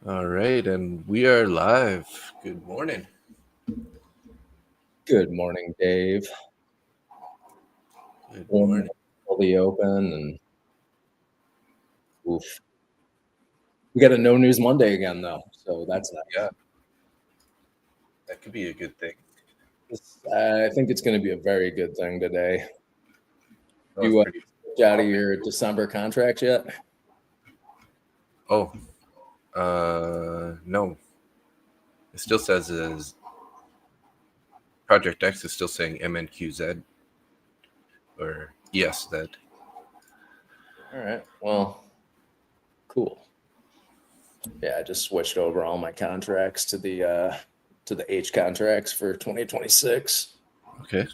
All right, and we are live. Good morning. Good morning, Dave. Good morning. Fully open and oof. We got a no news Monday again, though, so that's nice. Yeah, that could be a good thing. I think it's going to be a very good thing today. That You was pretty. out of your December contracts yet? Oh, no. It still says as Project X is still saying MNQZ or ESZ. All right. Well, cool. Yeah, I just switched over all my contracts to the H contracts for 2026. Okay.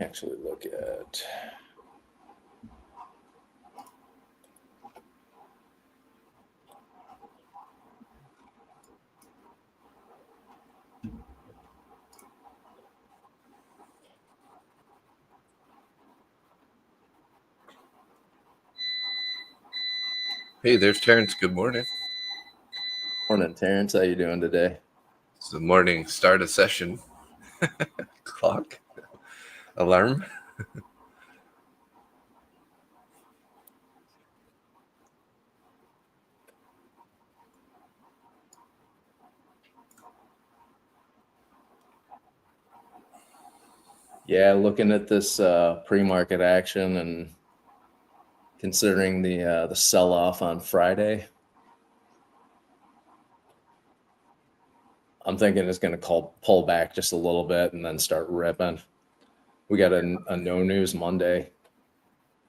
Actually, look at. Hey, there's Terrence. Good morning. Morning, Terrence. How you doing today? It's the morning start of session. Clock. Alarm. Yeah, looking at this pre-market action and considering the sell-off on Friday, I'm thinking it's going to pull back just a little bit and then start ripping. We got a no news Monday,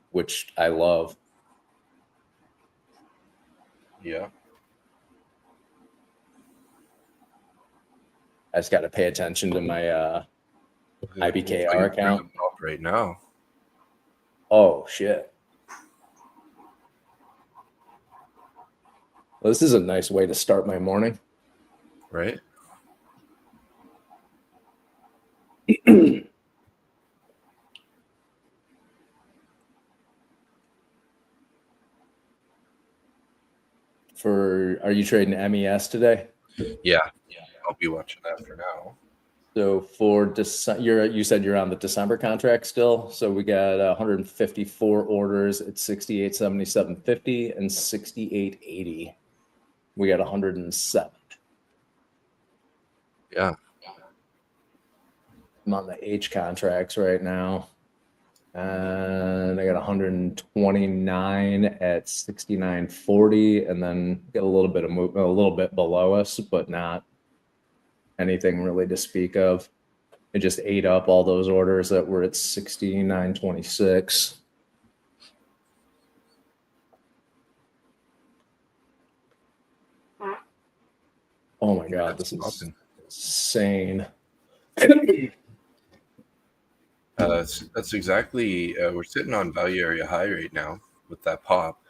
which I love. Yeah. I just got to pay attention to my IBKR account. Right now. Oh, shit. Well, this is a nice way to start my morning. Right. Are you trading MES today? Yeah. I'll be watching that for now. So for December, you said you're on the December contract still. So we got 154 orders at 68.7750 and 68.80. We got 107. Yeah. I'm on the H contracts right now, and I got 129 at 69.40, and then get a little bit of movement, a little bit below us, but not anything really to speak of. It just ate up all those orders that were at 69.26. Oh my God, this is insane. That's exactly. We're sitting on value area high right now with that pop.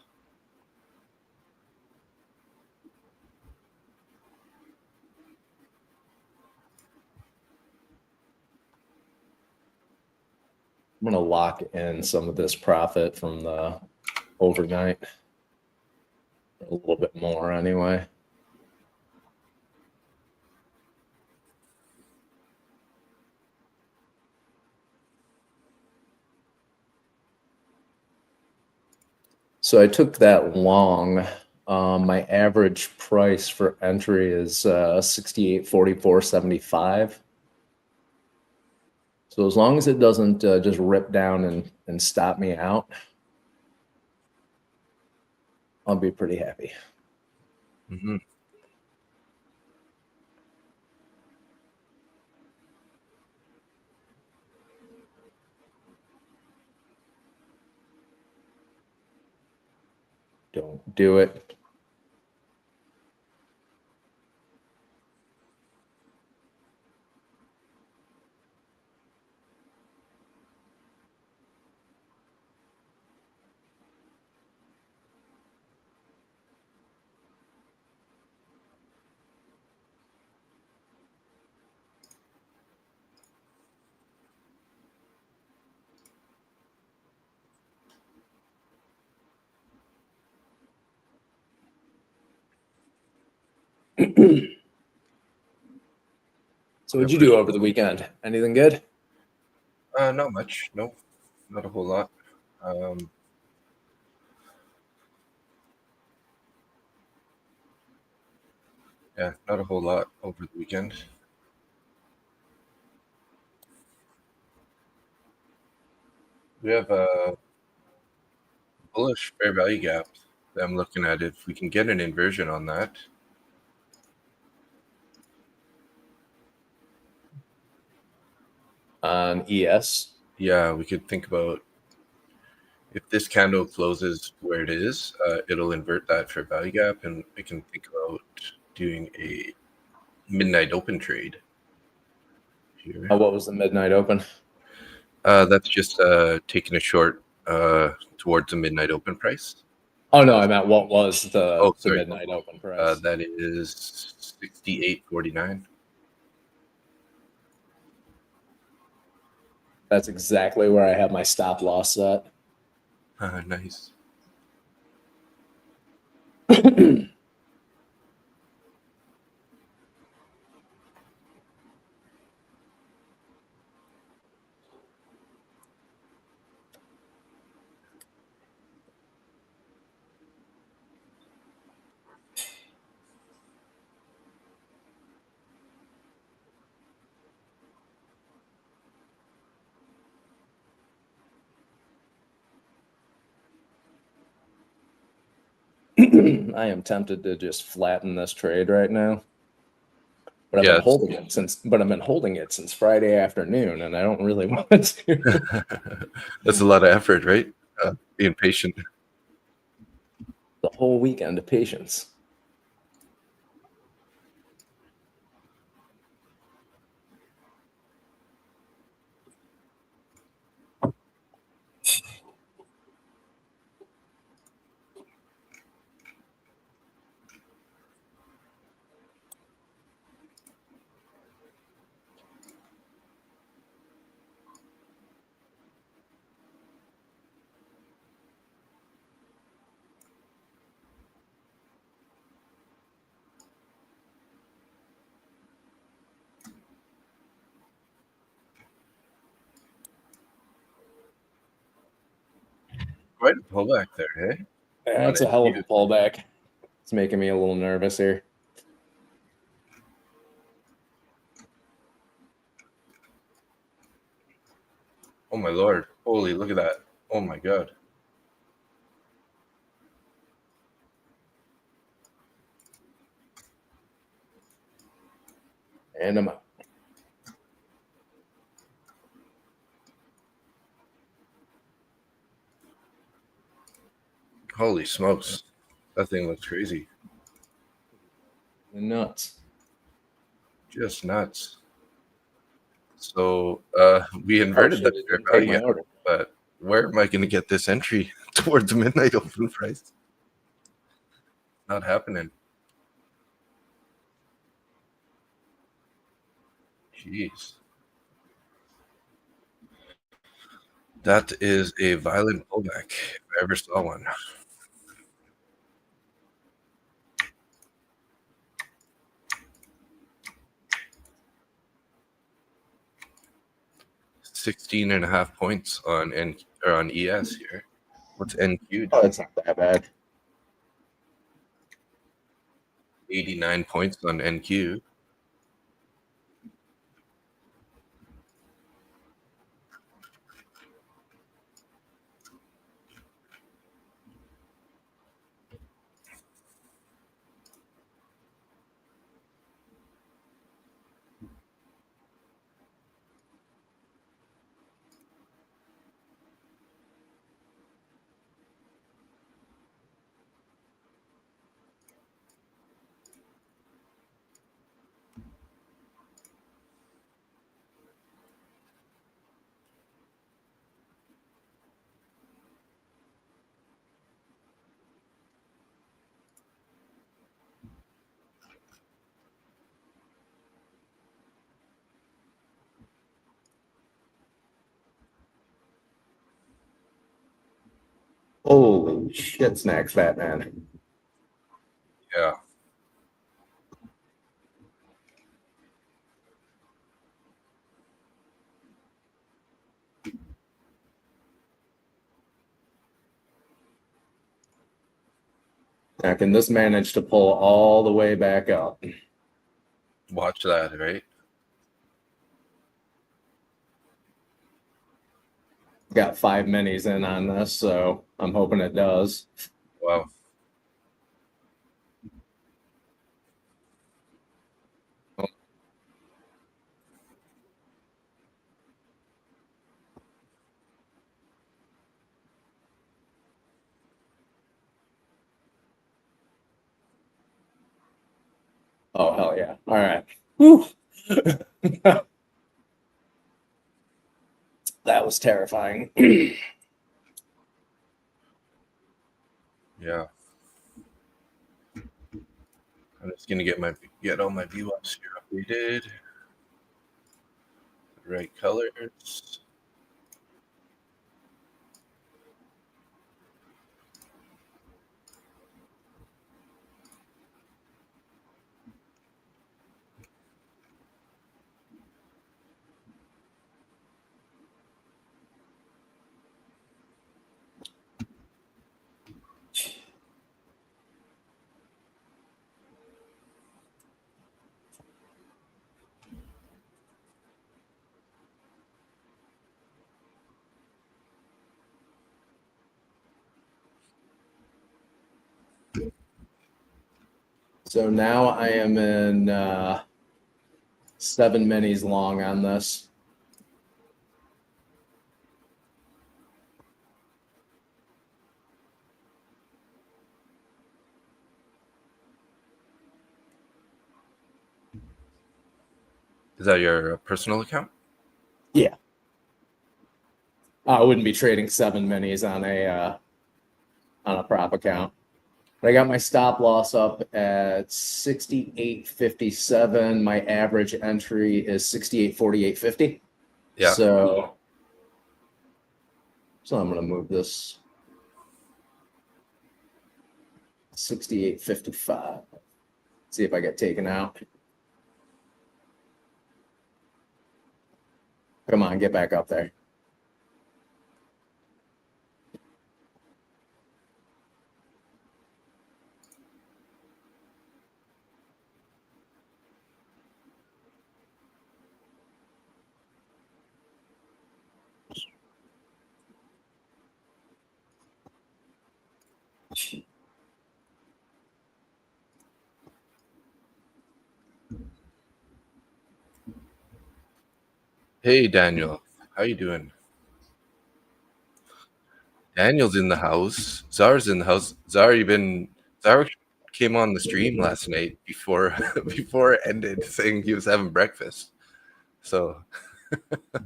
I'm going to lock in some of this profit from the overnight. A little bit more anyway. So I took that long. My average price for entry is 68.44.75. So as long as it doesn't just rip down and stop me out, I'll be pretty happy. Mm-hmm. Don't do it. So what'd you do over the weekend? Anything good? Not much. No, not a whole lot. Yeah, not a whole lot over the weekend. We have a bullish fair value gap that I'm looking at. If we can get an inversion on that, On ES. yeah, we could think about if this candle closes where it is, it'll invert that fair value gap, and we can think about doing a midnight open trade here. What was the midnight open? That's just taking a short towards the midnight open price. Oh no, I meant what was the Sorry. midnight open price? That is 68.49. That's exactly where I have my stop loss set. Nice. I am tempted to just flatten this trade right now. But I've been holding it since Friday afternoon, and I don't really want to. That's a lot of effort, right? Being patient. The whole weekend of patience. Quite a pullback there, hey? That's a hell of a pullback. It's making me a little nervous here. Oh my lord. Holy, look at that. Oh my god. And I'm out. Holy smokes. That thing looks crazy. Nuts. Just nuts. So we How inverted did that it fair even take value my gap, order? but where am I going to get this entry towards the midnight open price? Not happening. Jeez. That is a violent pullback if I ever saw one. Sixteen and a half points on on ES here. What's NQ? Oh, it's not that bad. 89 points on NQ. Holy shit, snacks, Batman. Yeah. Now, can this manage to pull all the way back up? Watch that, right? Got 5 minis in on this, so I'm hoping it does. Wow. Oh, hell yeah. All right. Whew. That was terrifying. Yeah. I'm just gonna get all my VWAPs here updated. The right colors. So now I am in 7 minis long on this. Is that your personal account? Yeah. I wouldn't be trading 7 minis on a prop account. I got my stop loss up at 68.57. My average entry is 68.48.50. Yeah. So I'm going to move this 68.55. See if I get taken out. Come on, get back up there. Hey Daniel, how you doing? Daniel's in the house. Czar's in the house. Czar came on the stream last night before before it ended, saying he was having breakfast. So that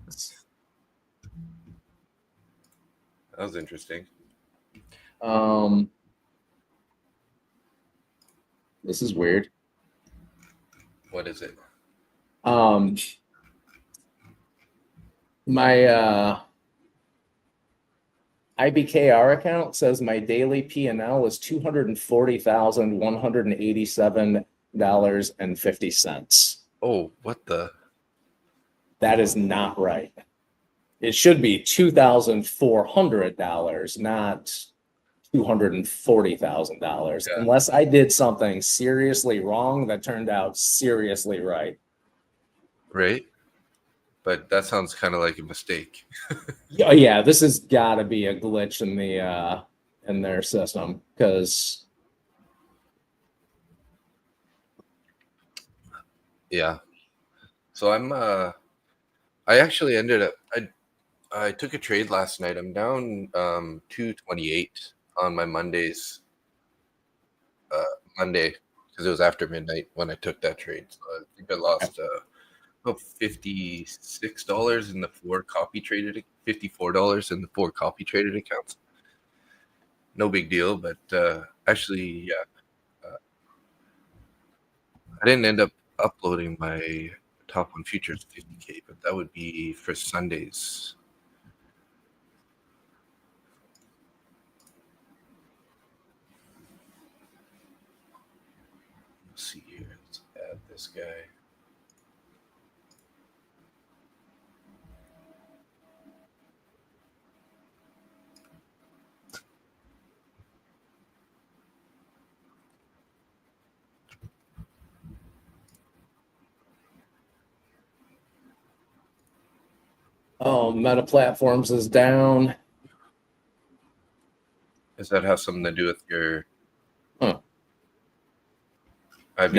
was interesting. This is weird. What is it? My IBKR account says my daily P&L is $240,187.50. Oh, what the? That is not right. It should be $2,400, not $240,000, Yeah. unless I did something seriously wrong that turned out seriously right. Right? But that sounds kind of like a mistake. Yeah, this has got to be a glitch in their system because Yeah. So I actually ended up I took a trade last night. I'm down 228 on my Monday because it was after midnight when I took that trade. So I think I lost about $56 in the $54 in the 4 copy traded accounts. No big deal, but actually, yeah, I didn't end up uploading my top 1 futures 50K, but that would be for Sundays. Let's see here. Let's add this guy. Oh, Meta Platforms is down. Does that have something to do with your Huh. IBKR?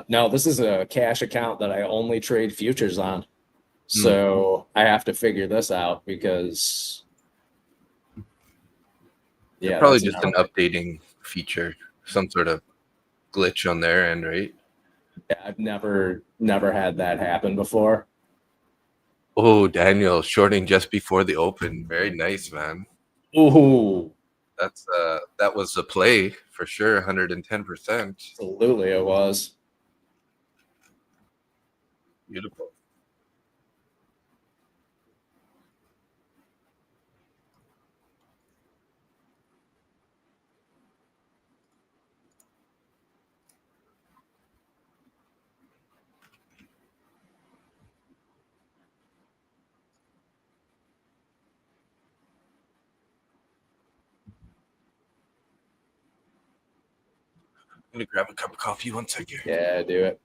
No, this is a cash account that I only trade futures on. So I have to figure this out because They're yeah, probably that's just an updating feature, some sort of glitch on their end, right? I've never had that happen before. Oh, Daniel, shorting just before the open. Very nice, man. Ooh, That was a play for sure, 110%. absolutely it was. Beautiful. I'm gonna grab a cup of coffee 1 second. Yeah, do it.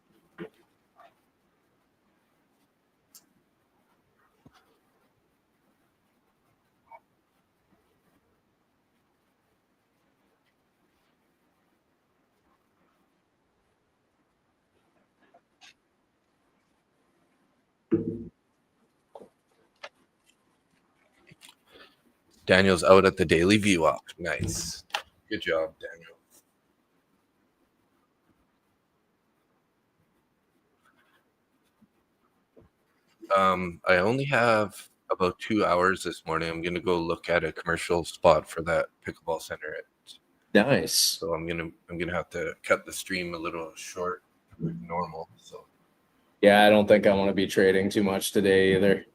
Daniel's out at the daily VWAP. Nice. Good job, Daniel. I only have about 2 hours this morning. I'm gonna go look at a commercial spot for that pickleball center. Nice. So I'm gonna have to cut the stream a little short than normal. So Yeah, I don't think I want to be trading too much today either.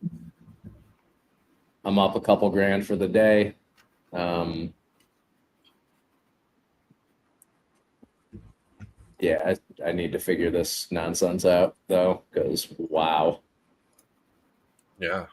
I'm up a couple grand for the day. Yeah, I need to figure this nonsense out though, because wow. yeah.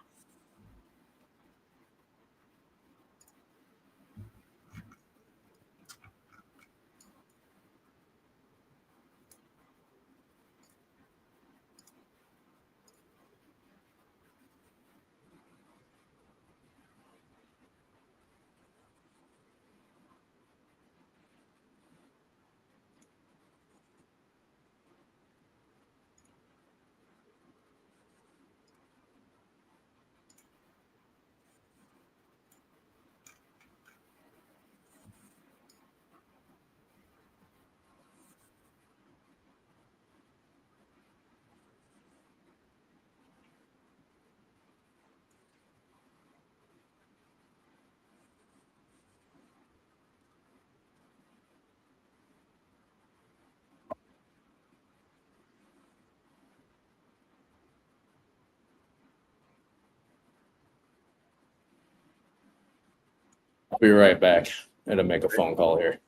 I'll be right back. I had to make a phone call here.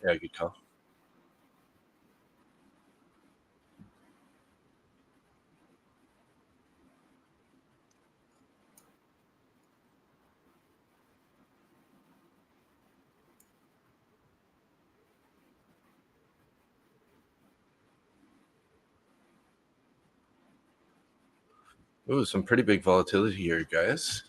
Yeah, good call. Ooh, some pretty big volatility here, guys.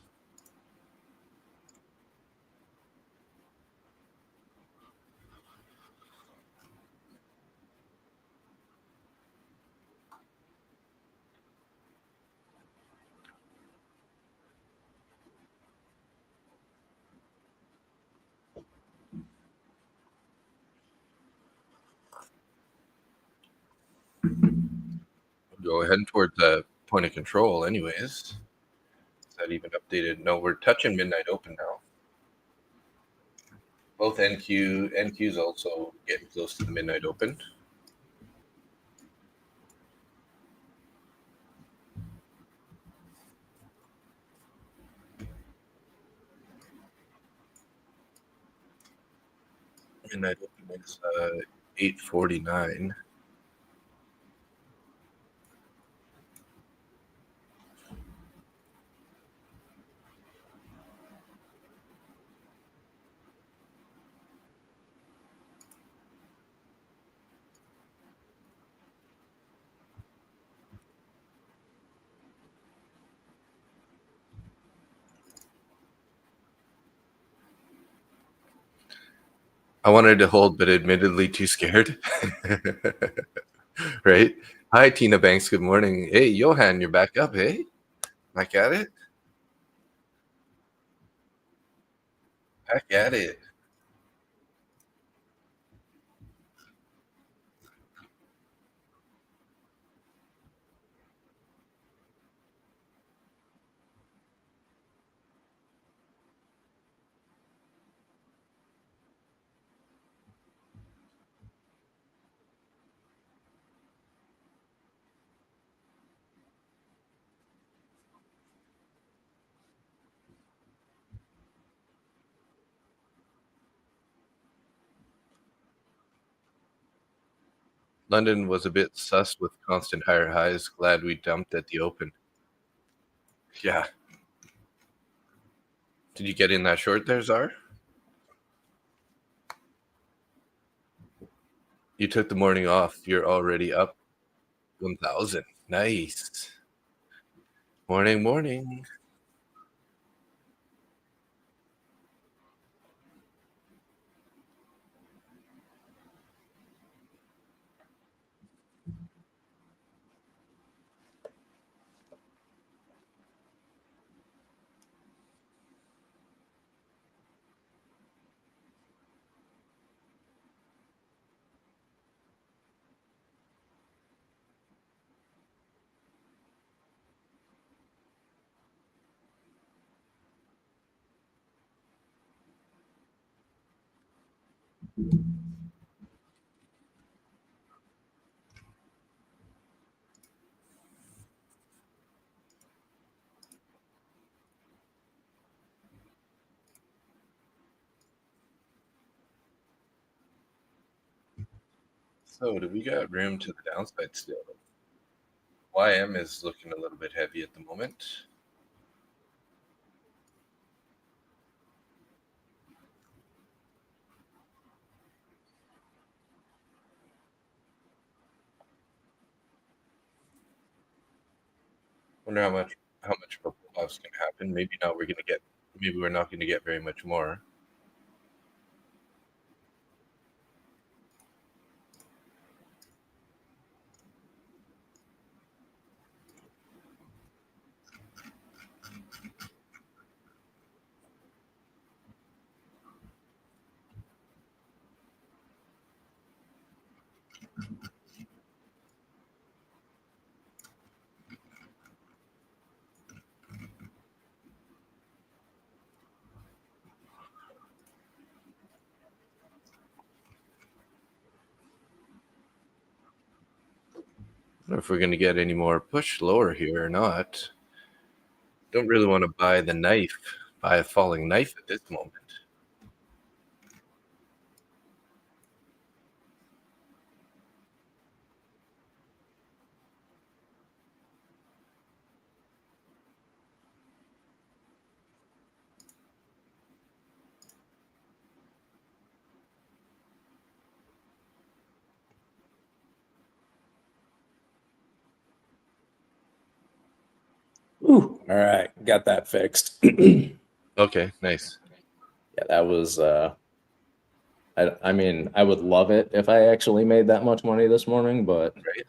Go ahead towards the point of control, anyways. Is that even updated? No, we're touching midnight open now. Both NQ's also getting close to the midnight open. Midnight open is 8:49. I wanted to hold, but admittedly too scared. Right? Hi, Tina Banks. Good morning. Hey, Johan, you're back up, hey? Back at it? Back at it. London was a bit sus with constant higher highs. Glad we dumped at the open. Yeah. Did you get in that short there, Czar? You took the morning off. You're already up 1,000. Nice. Morning, morning. So, do we got room to the downside still? YM is looking a little bit heavy at the moment. Wonder how much of a pullback's going to happen. Maybe we're not going to get very much more. I don't know if we're going to get any more push lower here or not. Don't really want to buy a falling knife at this moment. Ooh, all right, got that fixed. Okay, nice. Yeah, that was I mean, I would love it if I actually made that much money this morning, but Right?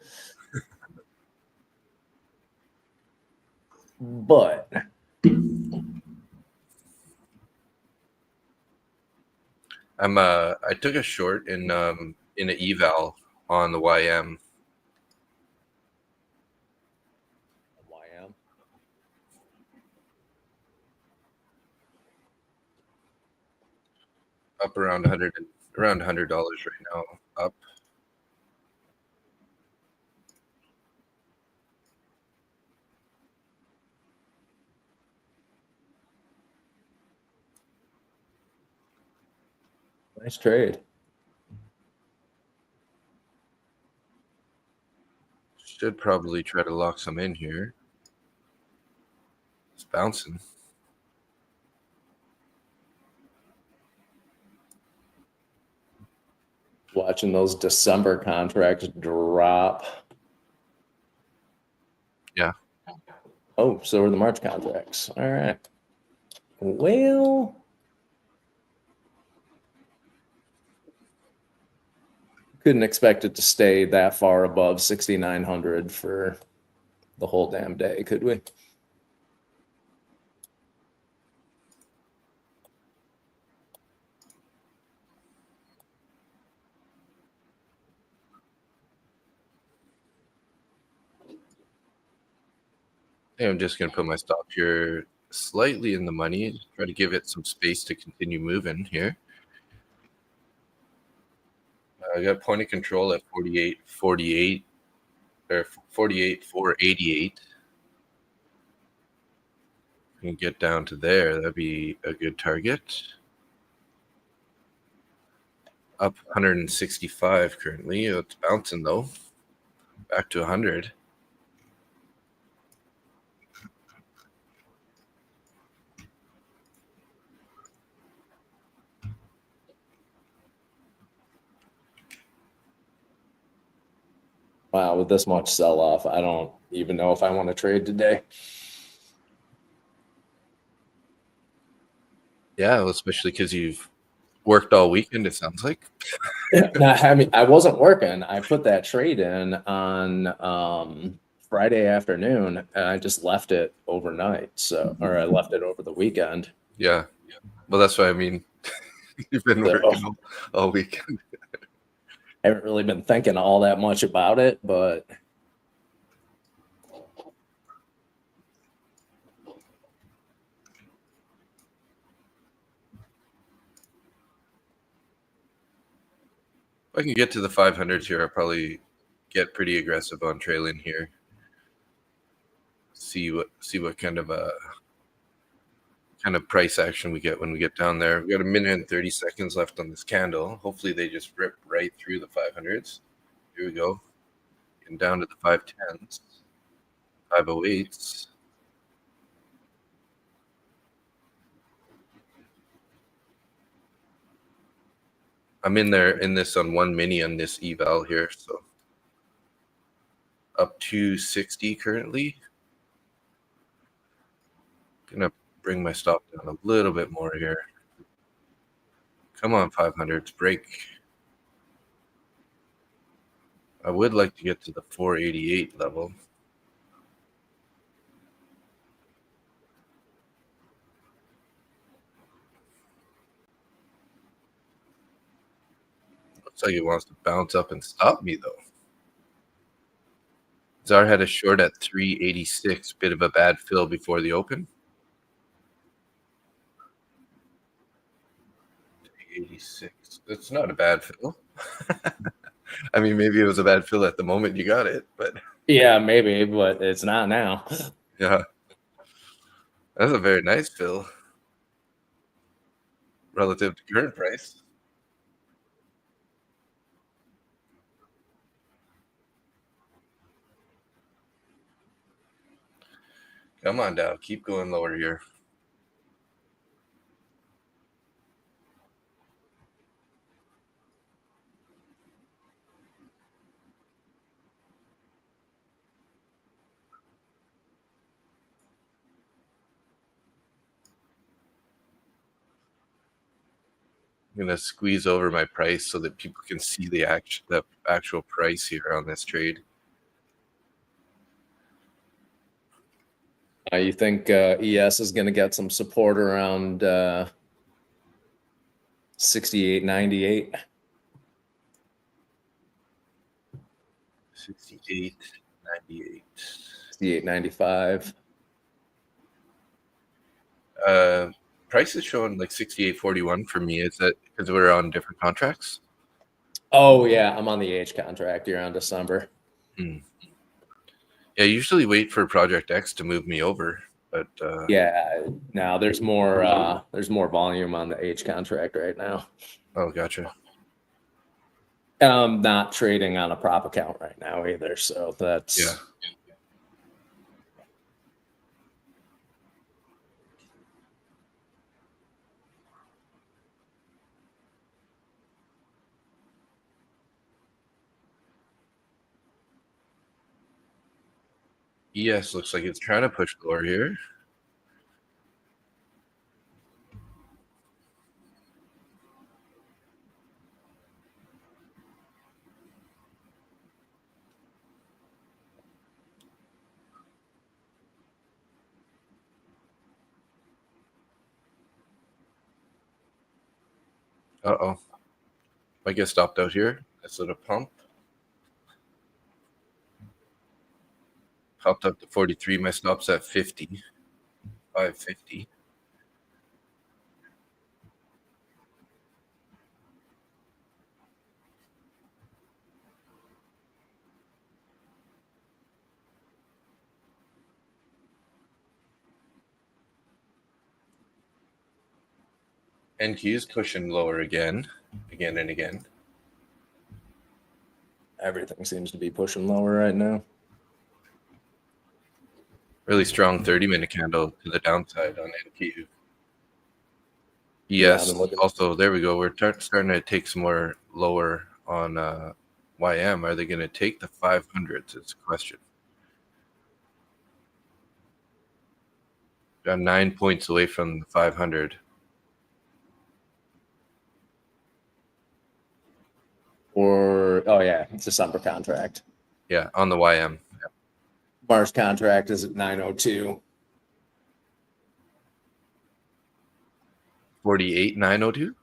I took a short in an eval on the YM. YM. Up around $100 right now. Up. Nice trade. Should probably try to lock some in here. It's bouncing. Watching those December contracts drop. Yeah. Oh, so are the March contracts. All right. Well, couldn't expect it to stay that far above 6,900 for the whole damn day, could we? I'm just going to put my stop here slightly in the money, try to give it some space to continue moving here. I got point of control at 48.48 or 48.488. Can get down to there, that'd be a good target. Up 165 currently. It's bouncing though. Back to 100. Wow, with this much sell off, I don't even know if I want to trade today. Yeah, well, especially because you've worked all weekend, it sounds like. No, I mean, I wasn't working. I put that trade in on Friday afternoon, and I just left it overnight. So, or I left it over the weekend. Yeah. Well, that's what I mean. You've been working all weekend. I haven't really been thinking all that much about it, but If I can get to the 500s here, I'll probably get pretty aggressive on trailing here. See what kind of price action we get when we get down there. We got a minute and 30 seconds left on this candle. Hopefully they just rip right through the 500s. Here we go. And down to the 510s, 508s. I'm in there in this on one mini on this eval here, so up to 60 currently. Gonna bring my stop down a little bit more here. Come on, 500s, break. I would like to get to the 488 level. Looks like it wants to bounce up and stop me, though. Czar had a short at 386. Bit of a bad fill before the open. 86. That's not a bad fill. I mean, maybe it was a bad fill at the moment you got it, but yeah, maybe, but it's not now. Yeah, that's a very nice fill relative to current price. Come on, Dow. Keep going lower here. I'm gonna squeeze over my price so that people can see the actual price here on this trade. You think ES is going to get some support around 68.98? 68.98. 68.95. Price is showing like 68.41 for me. Is that because we're on different contracts? Oh yeah, I'm on the H contract. You're on December. Yeah, I usually wait for Project X to move me over, but yeah, now there's more volume on the H contract right now. Oh, gotcha. I'm not trading on a prop account right now either, so that's yeah. ES looks like it's trying to push lower here. Uh-oh. I get stopped out here. Nice little pump. Popped up to 43. My stop's at 50. 550. NQ's pushing lower again and again. Everything seems to be pushing lower right now. Really strong 30-minute candle to the downside on NQ. Yeah, Yes, also, there we go. We're starting to take some more lower on YM. Are they going to take the 500s? It's a question. Got 9 points away from the 500. Or, oh yeah, it's a December contract. Yeah, on the YM. Yeah. March contract is at 902. 48,902?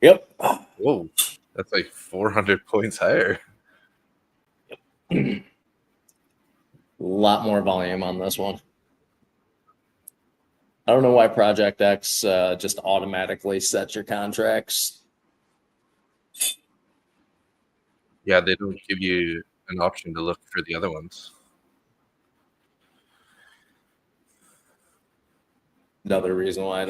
Yep. Whoa, that's like 400 points higher. A lot more volume on this one. I don't know why Project X just automatically sets your contracts. Yeah, they don't give you an option to look for the other ones. Another reason why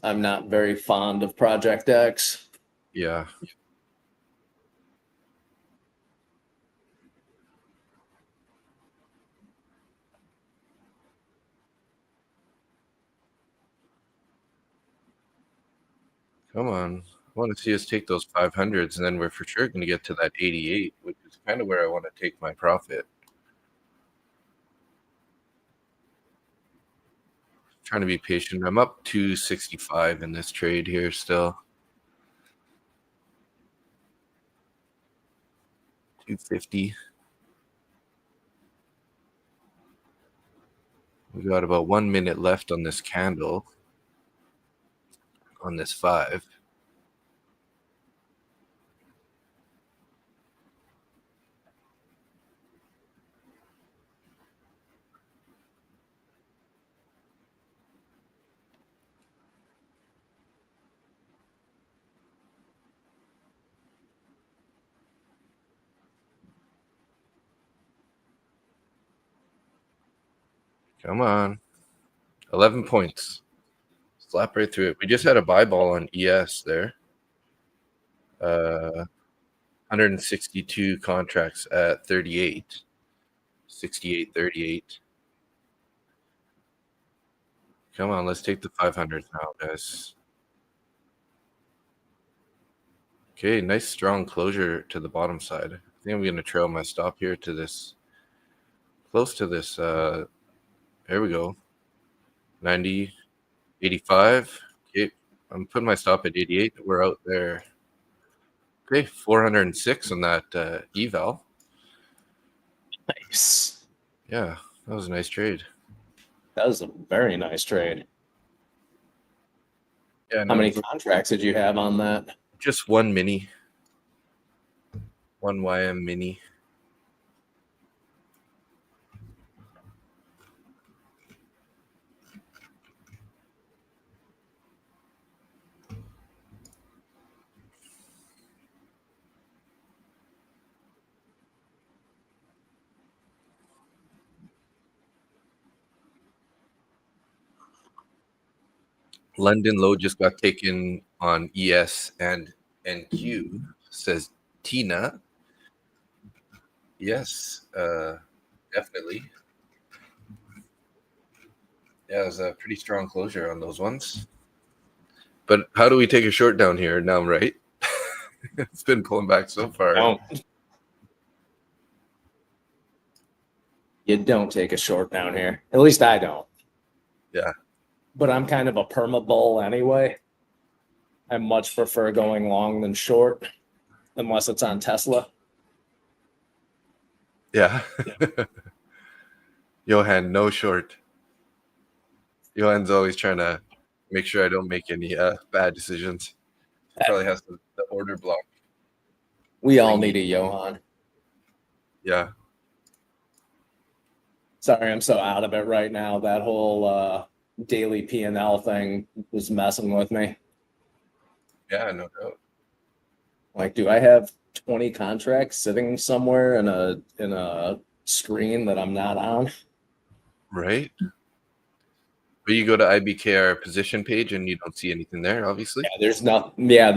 I'm not very fond of Project X. Yeah. Come on. I want to see us take those 500s, and then we're for sure going to get to that 88, which is kind of where I want to take my profit. Trying to be patient. I'm up 265 in this trade here still. 250. We got about 1 minute left on this candle, on this 5. Come on. 11 points. Slap right through it. We just had a buy ball on ES there. 162 contracts at 38. 68.38. Come on, let's take the 500 now, guys. Okay, nice strong closure to the bottom side. I think I'm going to trail my stop here to this, close to this. There we go. 90, 85. Okay, I'm putting my stop at 88. We're out there. Okay, 406 on that eval. Nice. Yeah, that was a nice trade. That was a very nice trade. Yeah. How many contracts did you have on that? Just one mini. One YM mini. London low just got taken on ES and NQ, says Tina. Yes, definitely. Yeah, it was a pretty strong closure on those ones. But how do we take a short down here now, right? It's been pulling back so far. You don't take a short down here. At least I don't. Yeah. But I'm kind of a perma bull anyway. I much prefer going long than short, unless it's on Tesla. Yeah. Johan, no short. Johan's always trying to make sure I don't make any bad decisions. Probably has the order block. We all need a Johan. Yeah. Sorry, I'm so out of it right now. That whole daily P&L thing was messing with me. Yeah, no doubt. Like, do I have 20 contracts sitting somewhere in a screen that I'm not on? Right. But you go to IBKR position page and you don't see anything there, obviously. Yeah, there's nothing. Yeah,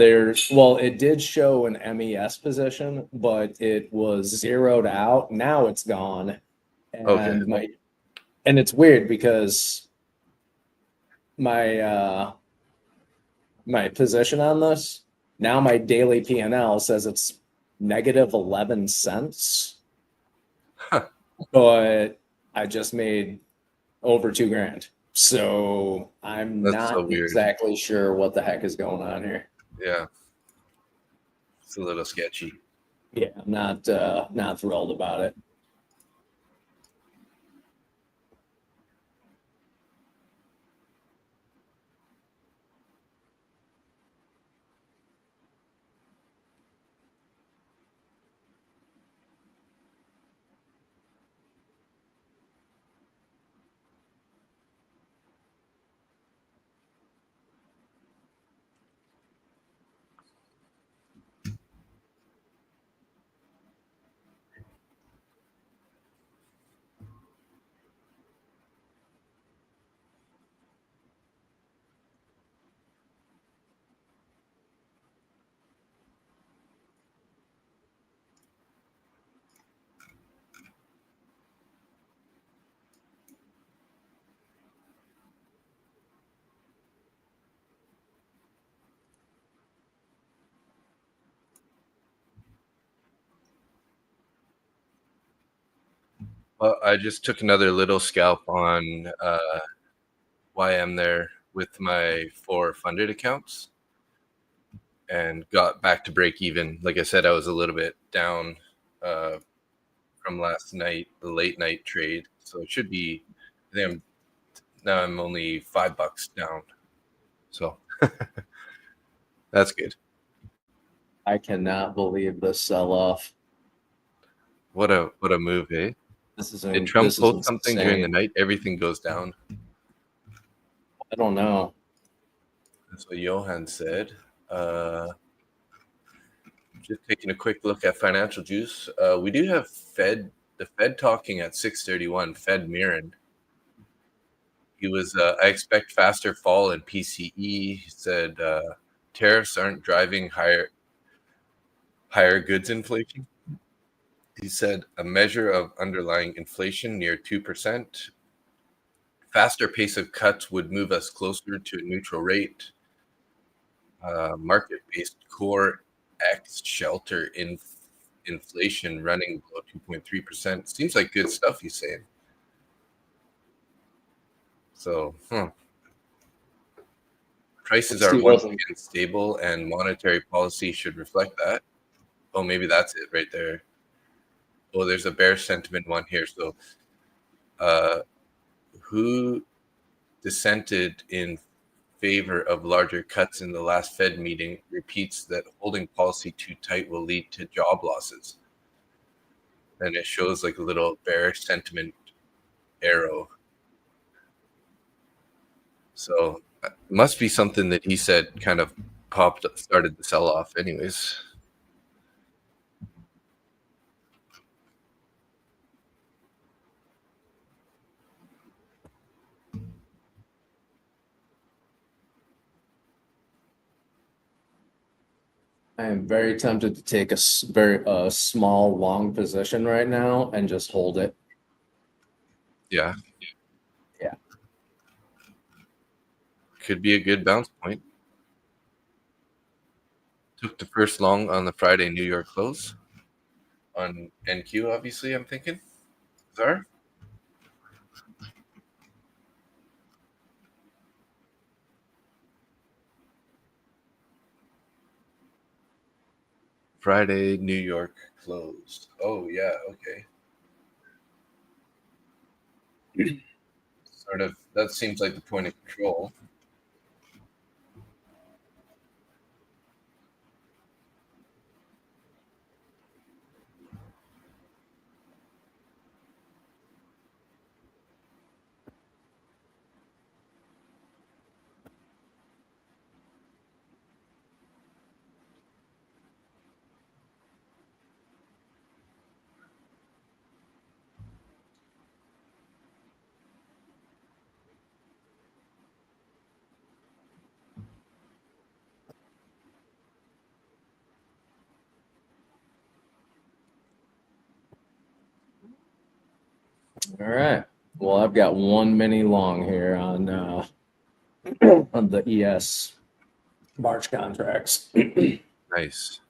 well, it did show an MES position, but it was zeroed out. Now it's gone. Okay. And it's weird because my my position on this, now my daily P&L says it's negative 11 cents, Huh. but I just made over $2,000. So I'm That's not so weird. exactly sure what the heck is going on here. Yeah. It's a little sketchy. Yeah, I'm not thrilled about it. Well, I just took another little scalp on YM there with my 4 funded accounts and got back to break even. Like I said, I was a little bit down from last night, the late night trade. So it should be, now I'm only $5 down. So that's good. I cannot believe this sell-off. What a move, eh? Did Trump post something during the night? Everything goes down. I don't know. That's what Johan said. Just taking a quick look at financial juice. We do have the Fed talking at 6:31. Fed Mirren. He was. I expect faster fall in PCE. He said tariffs aren't driving higher goods inflation. He said a measure of underlying inflation near 2%. Faster pace of cuts would move us closer to a neutral rate. Market-based core X shelter inflation running below 2.3%. Seems like good stuff he's saying. So, prices are once again stable, and monetary policy should reflect that. Oh, maybe that's it right there. Oh, there's a bear sentiment one here. So, who dissented in favor of larger cuts in the last Fed meeting repeats that holding policy too tight will lead to job losses. And it shows like a little bear sentiment arrow. So it must be something that he said kind of started the sell off anyways. I am very tempted to take a very small long position right now and just hold it. Yeah. Yeah. Could be a good bounce point. Took the first long on the Friday New York close on NQ, obviously, I'm thinking. Czar? Friday New York close. Oh, yeah, okay. Sort of, that seems like the point of control. All right. Well, I've got one mini long here on on the ES March contracts. Nice.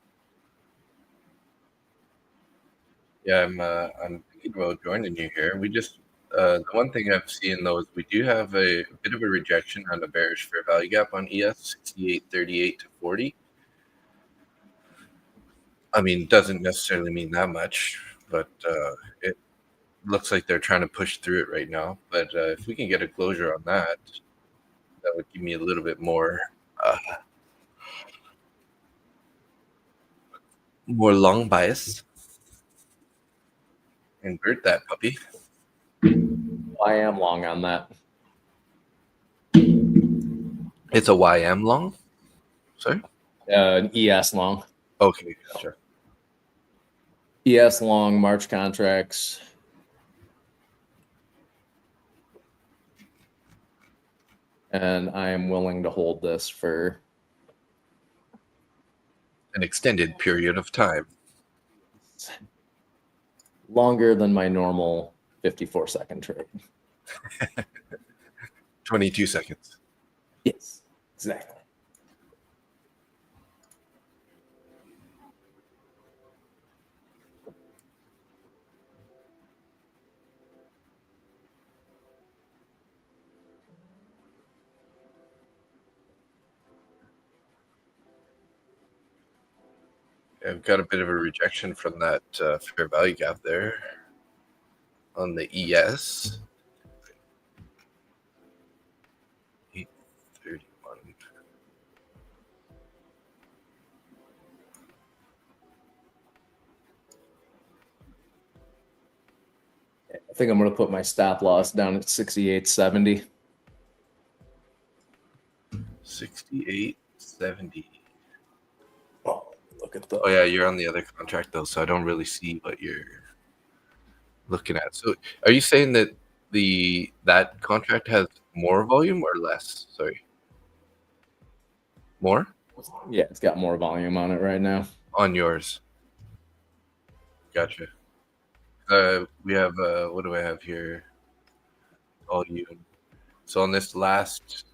Yeah, I'm thinking about joining you here. We just the one thing I've seen though is we do have a bit of a rejection on the bearish fair value gap on ES 68.38 to 40. I mean, doesn't necessarily mean that much, but it looks like they're trying to push through it right now. But if we can get a closure on that, that would give me a little bit more long bias. Invert that puppy. I am long on that. It's a YM long. Sorry. An ES long. Okay, sure. ES long March contracts. And I am willing to hold this for An extended period of time. longer than my normal 54-second trade. 22 seconds. Yes, exactly. I've got a bit of a rejection from that fair value gap there on the ES. 831. I think I'm going to put my stop loss down at 68.70. 68.70. Oh, look at the. Oh yeah, you're on the other contract though, so I don't really see what you're looking at. So are you saying that that contract has more volume or less? Sorry. More? Yeah, it's got more volume on it right now. On yours. Gotcha. We have what do I have here? All you. So on this last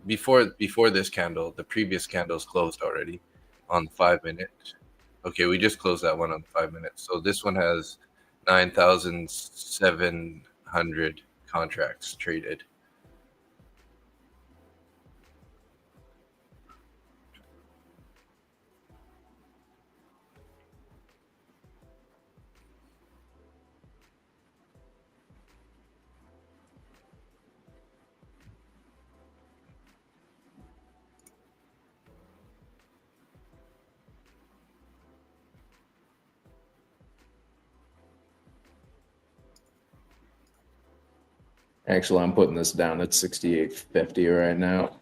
before this candle, the previous candle's closed already on the 5 minute. Okay, we just closed that one on 5 minutes. So this one has 9,700 contracts traded. Actually, I'm putting this down at 68.50 right now.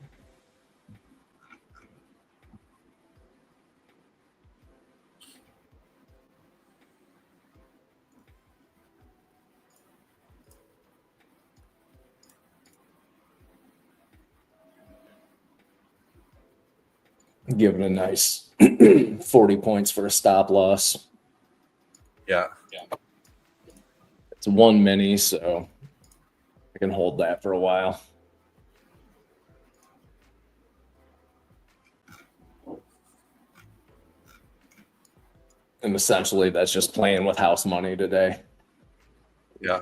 Give it a nice 40 points for a stop loss. Yeah. It's one mini, so I can hold that for a while. And essentially, that's just playing with house money today. Yeah.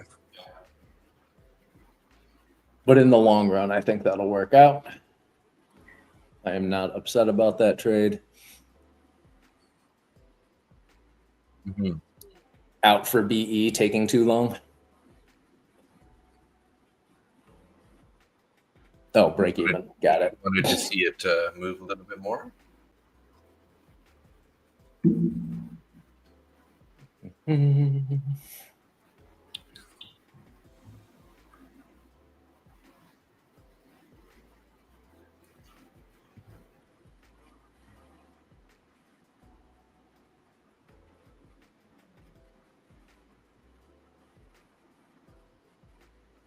But in the long run, I think that'll work out. I am not upset about that trade. Mm-hmm. Out for BE taking too long. Oh, break even. Got it. Wanted to see it move a little bit more.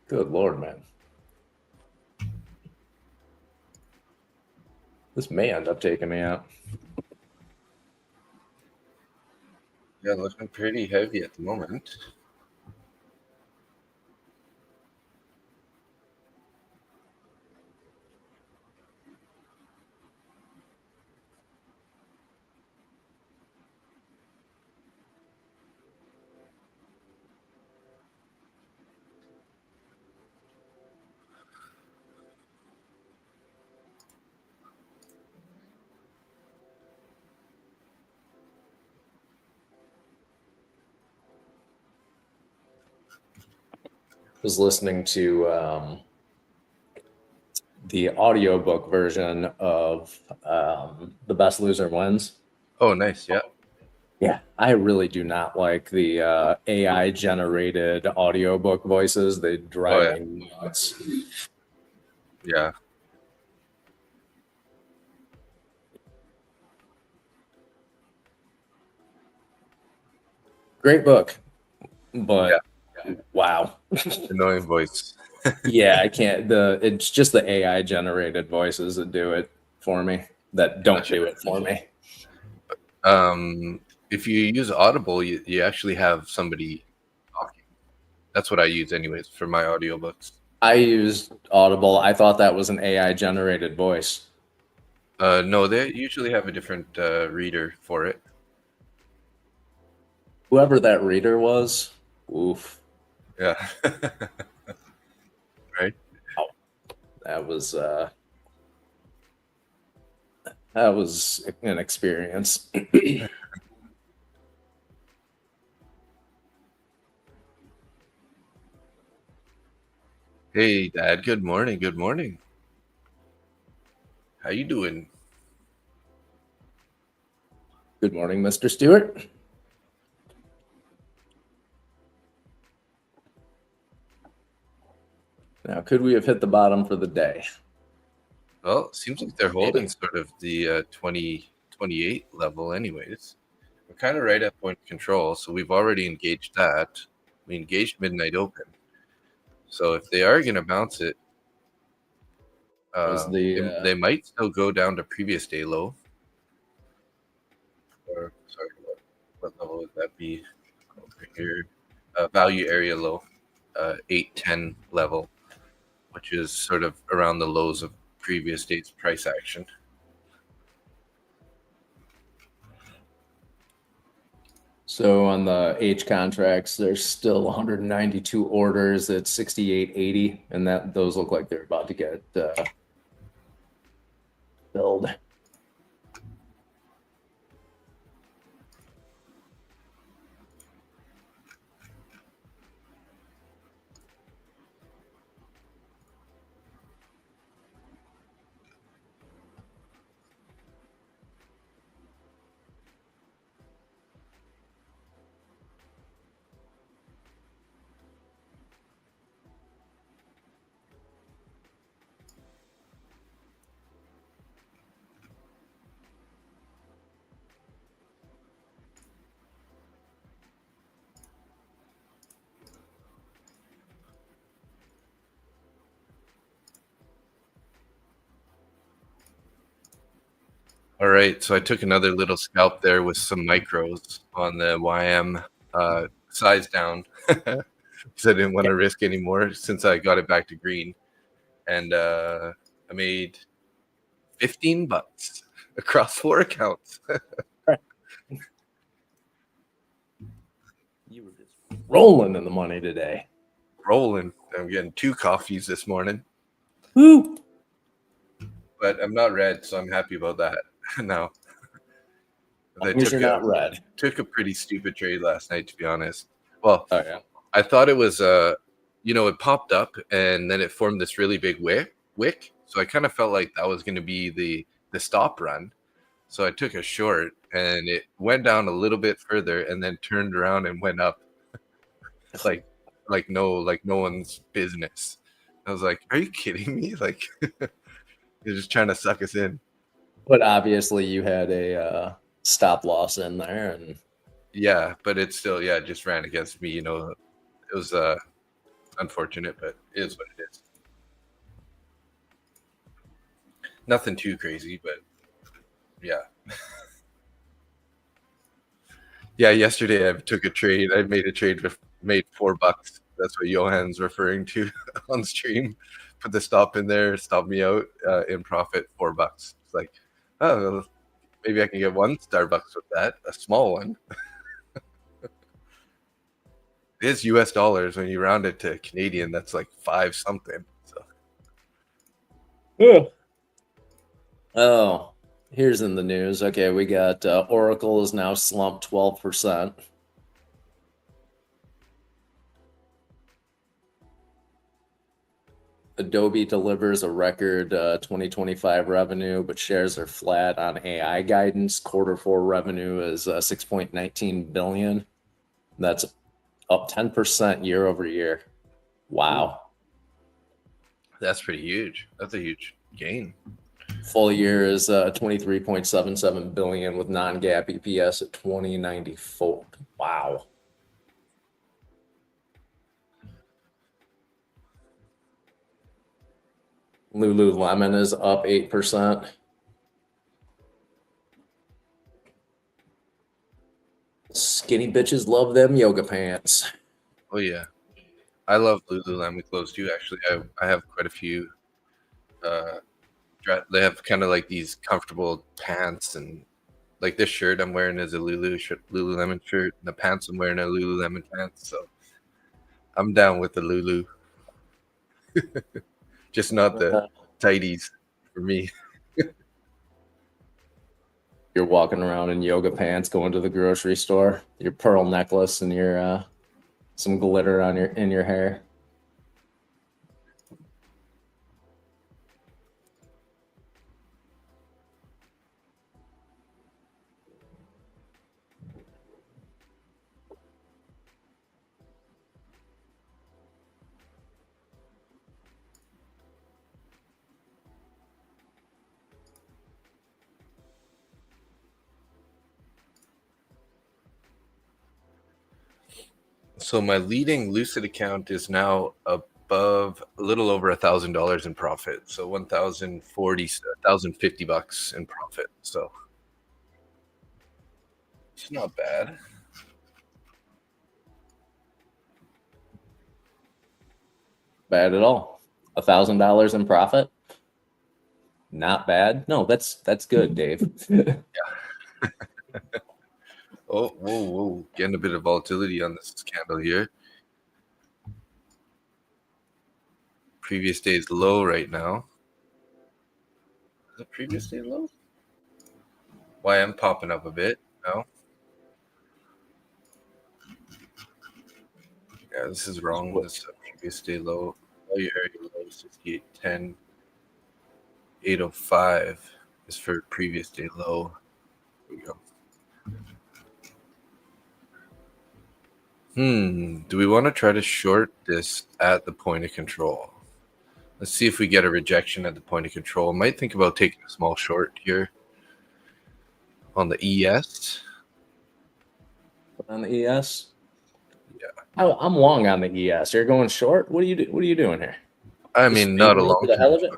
Good Lord, man. This may end up taking me out. Yeah, looking pretty heavy at the moment. was listening to the audiobook version of The Best Loser Wins. Oh, nice. Yeah. Yeah, I really do not like the AI generated audiobook voices. They drive Oh, yeah. me nuts. Yeah. Great book, but wow. Annoying voice. Yeah, I can't. It's just the AI generated voices that do it for me. That don't do it for me. If you use Audible, you actually have somebody talking. That's what I use anyways for my audiobooks. I used Audible. I thought that was an AI generated voice. No, they usually have a different reader for it. Whoever that reader was, oof. Yeah. Right. Oh, that was an experience. Hey, Dad. Good morning. Good morning. How you doing? Good morning, Mr. Stewart. Now, could we have hit the bottom for the day? Well, it seems like they're holding sort of the 2028 level anyways. We're kind of right at point of control, so we've already engaged that. We engaged midnight open. So if they are going to bounce it, they might still go down to previous day low. Or sorry, what level would that be? Over here, value area low, 810 level, which is sort of around the lows of previous day's price action. So on the H contracts, there's still 192 orders at 68.80, and those look like they're about to get filled. All right, so I took another little scalp there with some micros on the YM size down because I didn't want to risk anymore since I got it back to green. And I made $15 across 4 accounts. You were just rolling in the money today. Rolling. I'm getting 2 coffees this morning. Woo! But I'm not red, so I'm happy about that now. You're not red. Took a pretty stupid trade last night, to be honest. Well, Oh, yeah. I thought it was, it popped up and then it formed this really big wick. So I kind of felt like that was going to be the stop run. So I took a short and it went down a little bit further and then turned around and went up like no one's business. I was like, are you kidding me? Like you're just trying to suck us in. But obviously you had a stop loss in there, and yeah, but it still just ran against me. It was unfortunate, but it is what it is. Nothing too crazy, but yeah. Yeah, yesterday I took a trade. I made a trade made $4. That's what Johan's referring to on stream. Put the stop in there, stop me out in profit, $4. It's like, oh, maybe I can get 1 Starbucks with that, a small one. It is US dollars. When you round it to Canadian, that's like 5 something. So. Yeah. Oh, here's in the news. Okay, we got Oracle is now slumped 12%. Adobe delivers a record 2025 revenue, but shares are flat on AI guidance. Q4 revenue is 6.19 billion. That's up 10% year over year. Wow. That's pretty huge. That's a huge gain. Full year is 23.77 billion with non-GAAP EPS at 20.94. Wow. Lululemon is up 8%. Skinny bitches love them yoga pants. Oh yeah, I love Lululemon clothes too. Actually, I have quite a few. They have kind of like these comfortable pants, and like this shirt I'm wearing is a Lululemon shirt. And the pants I'm wearing are Lululemon pants. So I'm down with the Lulu. Just not the tighties for me. You're walking around in yoga pants, going to the grocery store, your pearl necklace and your some glitter on in your hair. So my leading Lucid account is now above a little over $1,000 in profit. So 1,050 bucks in profit. So it's not bad. Bad at all. $1,000 in profit. Not bad. No, that's good, Dave. Yeah. Oh, whoa. Getting a bit of volatility on this candle here. Previous day's low right now. Is it previous day low? Why I'm popping up a bit now. Yeah, this is wrong. This previous day low. Value area low 68.10. 805 is for previous day low. Here we go. Do we want to try to short this at the point of control? Let's see if we get a rejection at the point of control. Might think about taking a small short here on the ES. On the ES? Yeah. I'm long on the ES. You're going short? What are you doing here? I mean, not a long for the hell of it.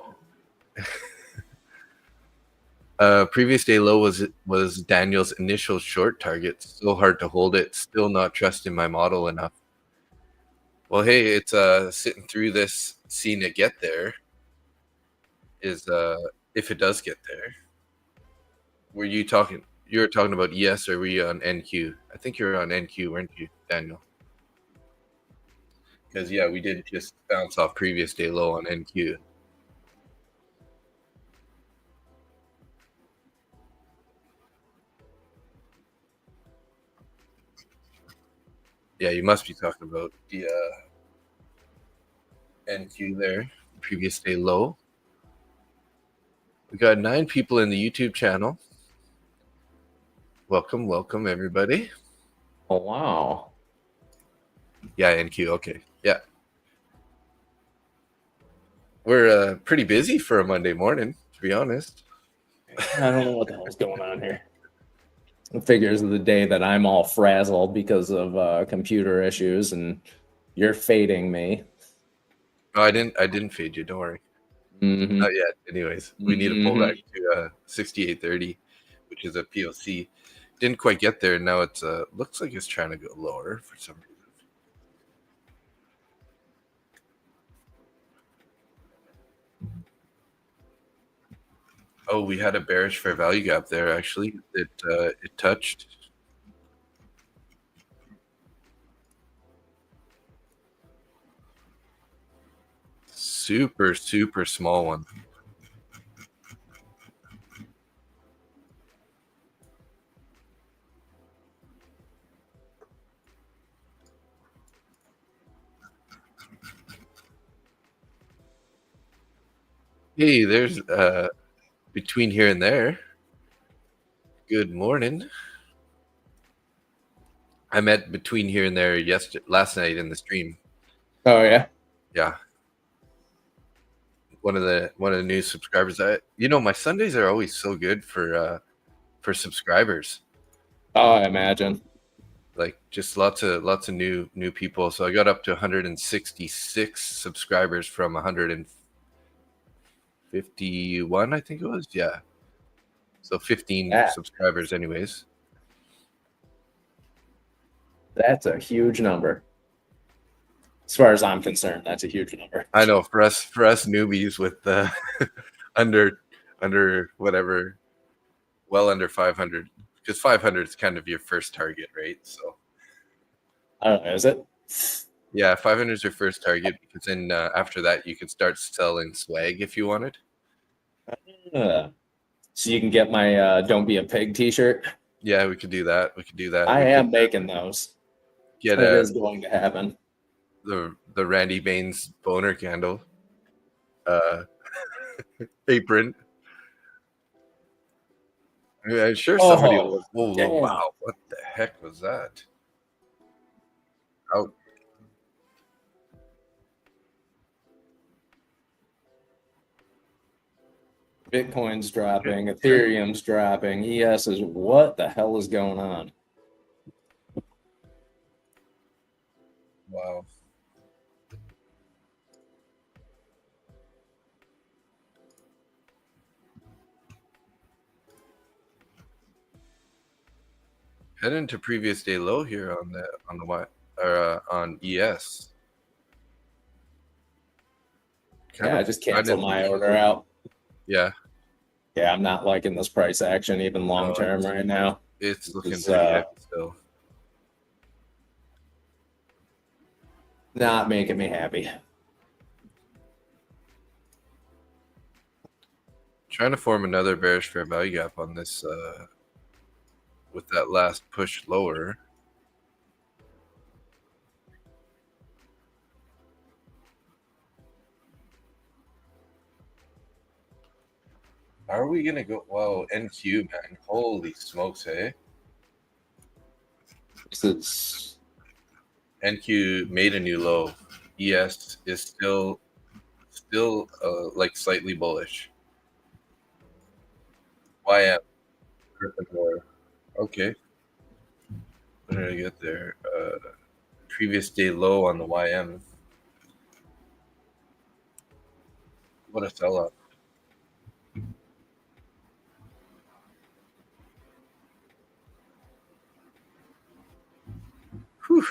Previous day low was Daniel's initial short target. So hard to hold it. Still not trusting my model enough. Well, hey, it's sitting through this, seeing it get there. Is if it does get there. Were you talking? You were talking about ES, or were you on NQ? I think you were on NQ, weren't you, Daniel? Because yeah, we did just bounce off previous day low on NQ. Yeah, you must be talking about the NQ there, previous day low. We got 9 people in the YouTube channel. Welcome, everybody. Oh, wow. Yeah, NQ. Okay. Yeah. We're pretty busy for a Monday morning, to be honest. I don't know what the hell's going on here. It figures of the day that I'm all frazzled because of computer issues, and you're fading me. No, I didn't fade you. Don't worry. Mm-hmm. Not yet. Anyways, we need to pull back to 68.30, which is a POC. Didn't quite get there. Now it's looks like it's trying to go lower for some reason. Oh, we had a bearish fair value gap there. Actually, it touched. Super small one. Hey, there's between here and there. Good morning. I met between here and there last night in the stream. Oh yeah. Yeah. One of the new subscribers. My Sundays are always so good for subscribers. Oh, I imagine. Like just lots of new people. So I got up to 166 subscribers from 151, I think it was. Yeah. So 15 subscribers anyways. That's a huge number. As far as I'm concerned, that's a huge number. I know for us newbies with under whatever, well under 500, because 500 is kind of your first target, right? So I don't know, is it? yeah, 500 is your first target, because then after that you can start selling swag if you wanted. So you can get my "Don't Be a Pig" T-shirt. Yeah, we could do that. I am making those. Get it is going to happen. The Randy Baines boner candle apron. I'm sure somebody was. Whoa, wow! What the heck was that? Out. Bitcoin's dropping, Ethereum's dropping, ES is what the hell is going on? Wow. Head into previous day low here on the Y or on ES. Yeah, I just canceled my order out. Yeah. Yeah, I'm not liking this price action even long term right now. It's looking pretty heavy still. Not making me happy. Trying to form another bearish fair value gap on this with that last push lower. How are we gonna go? Whoa, NQ, man! Holy smokes, hey! This is NQ made a new low. ES is still like slightly bullish. YM. Okay. What did I get there? Previous day low on the YM. What a sell off. Whew.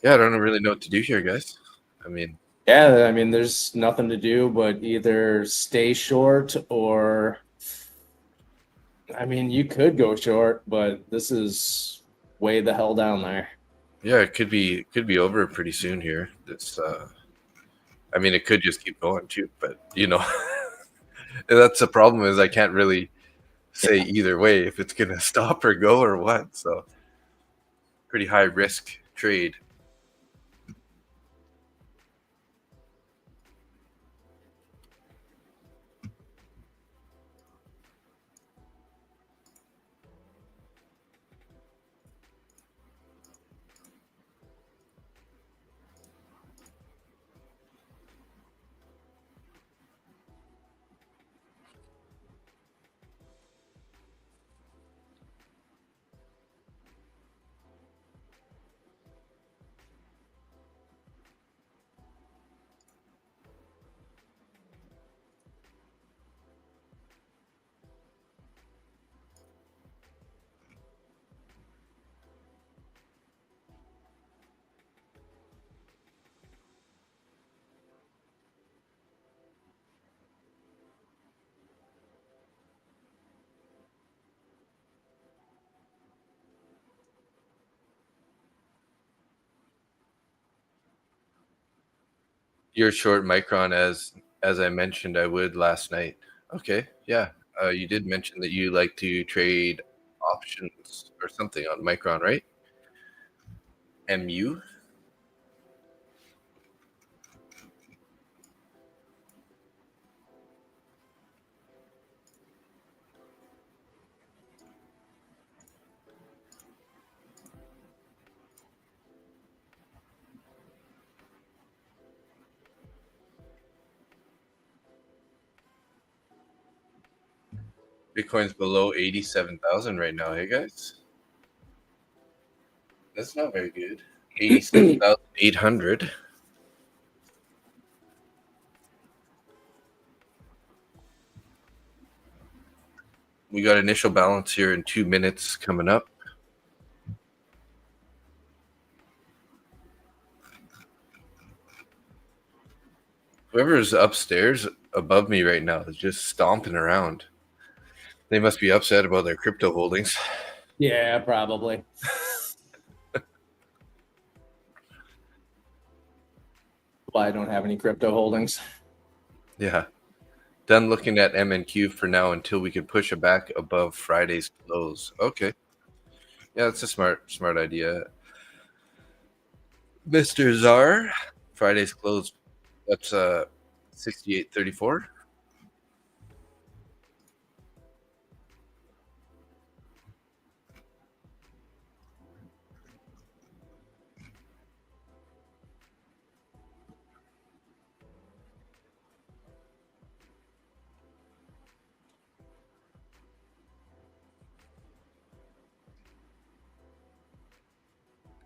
Yeah, I don't really know what to do here, guys. I mean, there's nothing to do but either stay short or, you could go short, but this is way the hell down there. Yeah, it could be over pretty soon here. It's it could just keep going too, but that's the problem, is I can't really say either way if it's gonna stop or go or what. So pretty high risk trade. You're short Micron, as I mentioned I would last night. Okay, yeah. You did mention that you like to trade options or something on Micron, right? MU. Bitcoin's below 87,000 right now. Hey guys, that's not very good. 87,800. We got initial balance here in 2 minutes coming up. Whoever's upstairs above me right now is just stomping around. They must be upset about their crypto holdings. Yeah, probably. Well, I don't have any crypto holdings. Yeah. Done looking at MNQ for now until we can push it back above Friday's close. Okay. Yeah, that's a smart idea. Mr. Czar, Friday's close. That's 68.34.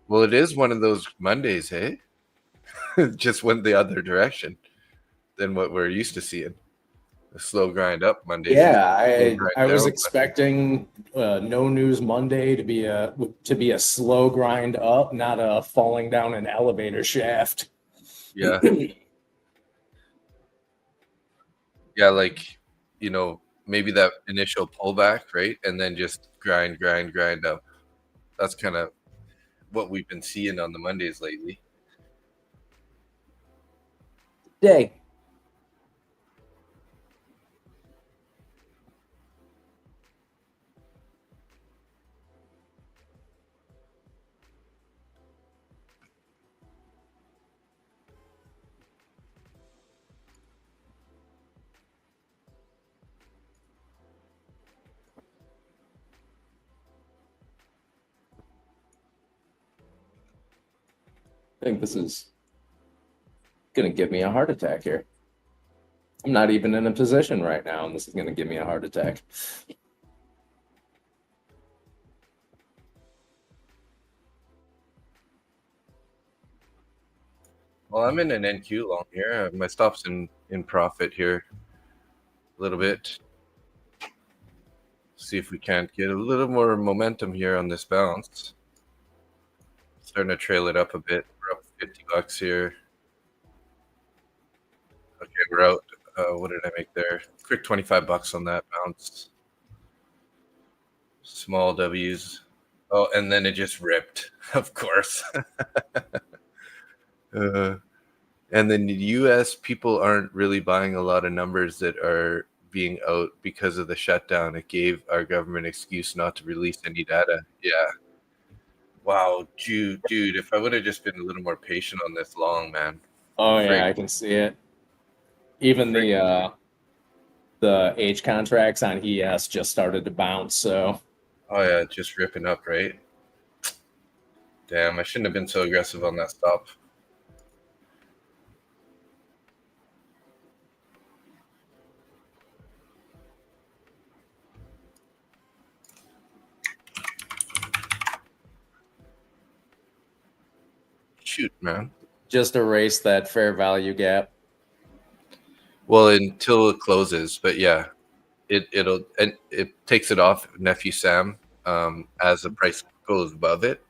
Well, it is one of those Mondays, hey? Just went the other direction than what we're used to seeing. A slow grind up Monday. Yeah, I was expecting No News Monday to be a slow grind up, not a falling down an elevator shaft. Yeah. Yeah, like, maybe that initial pullback, right? And then just grind up. That's kind of what we've been seeing on the Mondays lately. Day. I think this is going to give me a heart attack here. I'm not even in a position right now, and this is going to give me a heart attack. Well, I'm in an NQ long here. My stop's in profit here a little bit. See if we can't get a little more momentum here on this bounce. Starting to trail it up a bit. We're up $50 here. Okay, we're out. What did I make there? Quick $25 on that bounce. Small W's. Oh, and then it just ripped, of course. And then the U.S. people aren't really buying a lot of numbers that are being out because of the shutdown. It gave our government excuse not to release any data. Yeah. Wow, dude, if I would have just been a little more patient on this long, man. Oh yeah, I can see it. Even the H contracts on ES just started to bounce. So. Oh yeah, just ripping up, right? Damn, I shouldn't have been so aggressive on that stop. Shoot, man. Just erase that fair value gap. Well, until it closes, but yeah, it takes it off Nephew Sam as the price goes above it,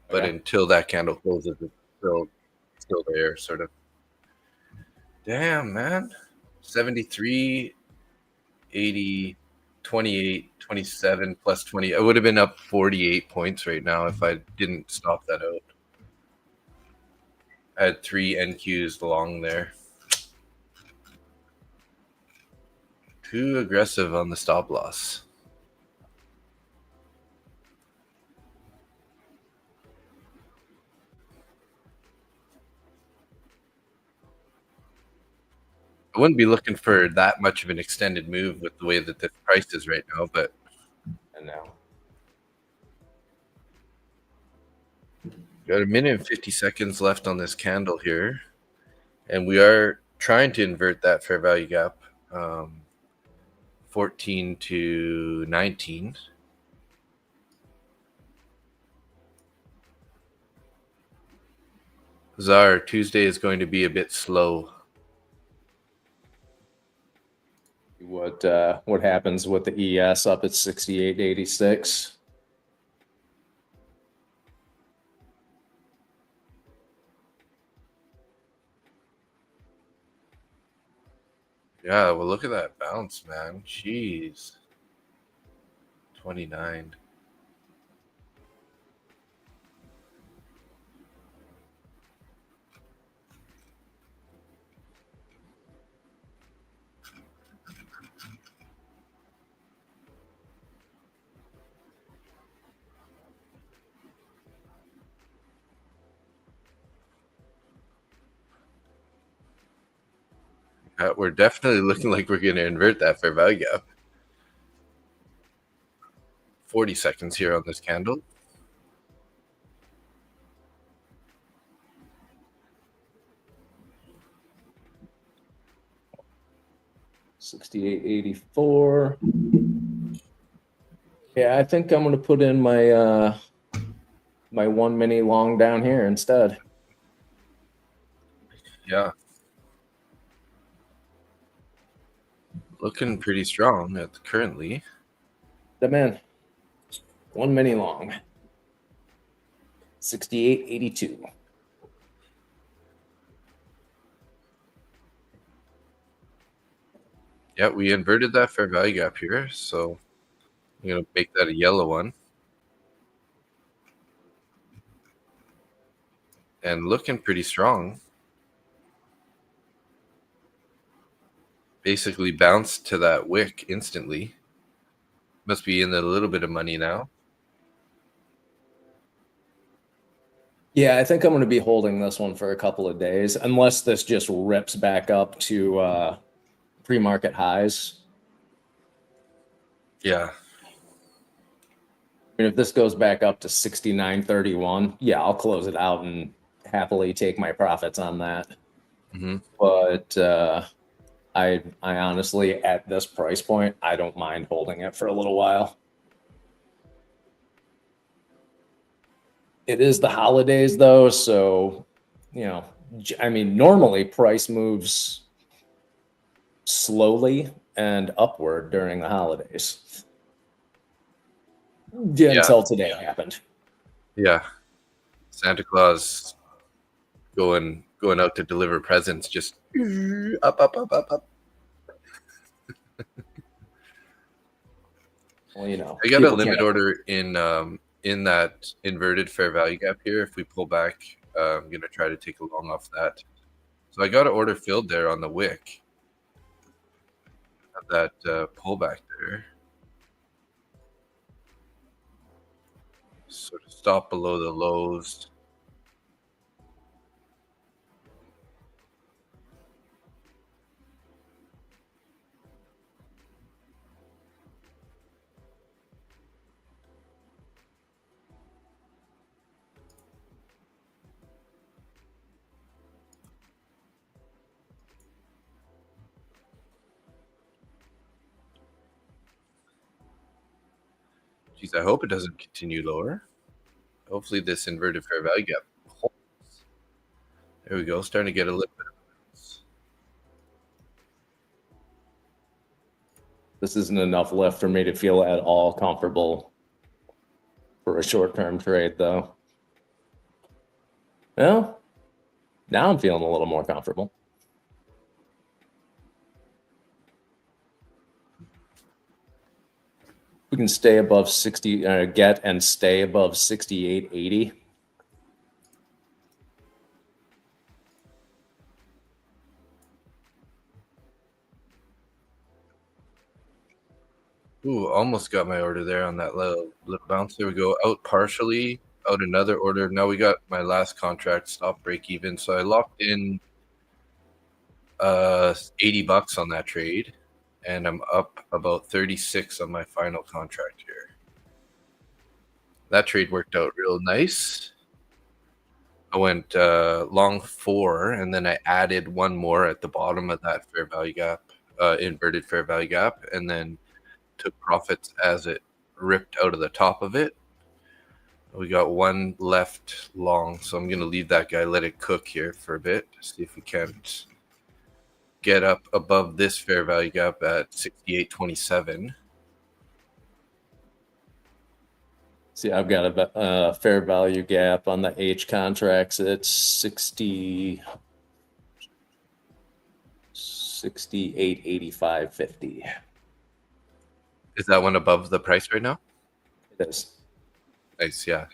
but Okay. until that candle closes, it's still there, sort of. Damn, man. 73, 80, 28, 27 plus 20. I would have been up 48 points right now if I didn't stop that out. I had 3 NQs long there. Too aggressive on the stop loss. I wouldn't be looking for that much of an extended move with the way that this price is right now, but And now, got a minute and 50 seconds left on this candle here, and we are trying to invert that fair value gap, 14 to 19. Czar, Tuesday is going to be a bit slow. what happens with the ES up at 68.86? Yeah, well, look at that bounce, man. Jeez. 29. We're definitely looking like we're going to invert that fair value gap. 40 seconds here on this candle. $68.84. Yeah, I think I'm going to put in my my 1 mini long down here instead. Yeah. Looking pretty strong currently. The man, 1 mini long, 68.82. Yeah, we inverted that fair value gap here, so I'm going to make that a yellow one. And looking pretty strong. Basically bounced to that wick instantly. Must be in a little bit of money now. Yeah, I think I'm going to be holding this one for a couple of days, unless this just rips back up to pre-market highs. Yeah. I mean, if this goes back up to 69.31, yeah, I'll close it out and happily take my profits on that. Mm-hmm. But I honestly, at this price point, I don't mind holding it for a little while. It is the holidays, though, so, you know, I mean, normally price moves slowly and upward during the holidays. Yeah, until today happened. Yeah. Santa Claus going out to deliver presents, just up. Well, you know, I got a limit order in that inverted fair value gap here. If we pull back, I'm going to try to take a long off that. So I got an order filled there on the wick. That pullback there. Sort of stop below the lows. Geez, I hope it doesn't continue lower. Hopefully this inverted fair value gap holds. There we go. Starting to get a little bit of bounce. This isn't enough left for me to feel at all comfortable for a short-term trade, though. Well, now I'm feeling a little more comfortable. We can stay above 60, get and stay above 68.80. Ooh, almost got my order there on that little bounce. There we go. Out partially, out another order. Now we got my last contract stop break even. So I locked in $80 on that trade, and I'm up about 36 on my final contract here. That trade worked out real nice. I went long 4, and then I added one more at the bottom of that fair value gap, inverted fair value gap, and then took profits as it ripped out of the top of it. We got one left long, so I'm going to leave that guy, let it cook here for a bit, see if we can't get up above this fair value gap at 68.27. See, I've got a fair value gap on the H contracts. It's 68.85.50. Is that one above the price right now? It is. Nice, yeah.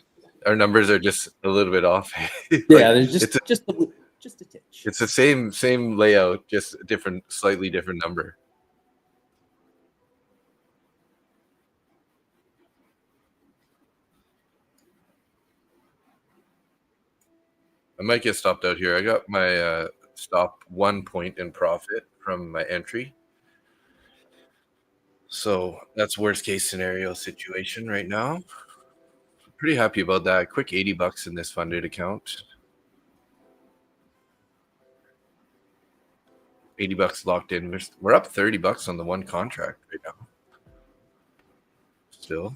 Our numbers are just a little bit off. Yeah, they're just a titch. It's the same layout, just a different, slightly different number. I might get stopped out here. I got my stop 1 point in profit from my entry. So that's worst case scenario situation right now. Pretty happy about that. Quick $80 in this funded account. $80 locked in. We're up $30 on the one contract right now. Still.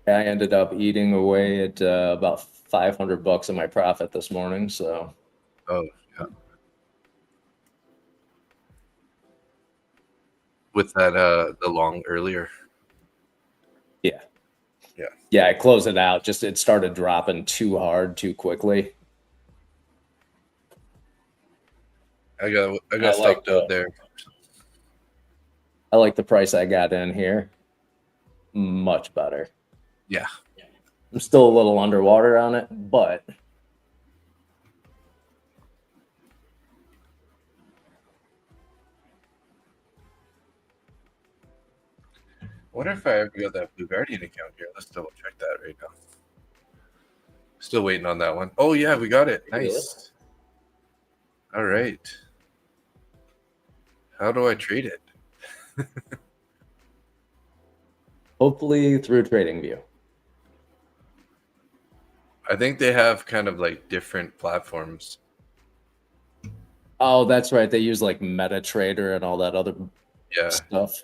I ended up eating away at about $500 of my profit this morning. So, oh yeah, with that the long earlier. Yeah, I closed it out. Just it started dropping too hard, too quickly. I got stopped out there. I like the price I got in here. Much better. Yeah. I'm still a little underwater on it, but What if I ever got that Blue Guardian account here? Let's double check that right now. Still waiting on that one. Oh yeah, we got it. Nice. All right. How do I trade it? hopefully through TradingView. I think they have kind of like different platforms. Oh, that's right. They use like MetaTrader and all that other stuff.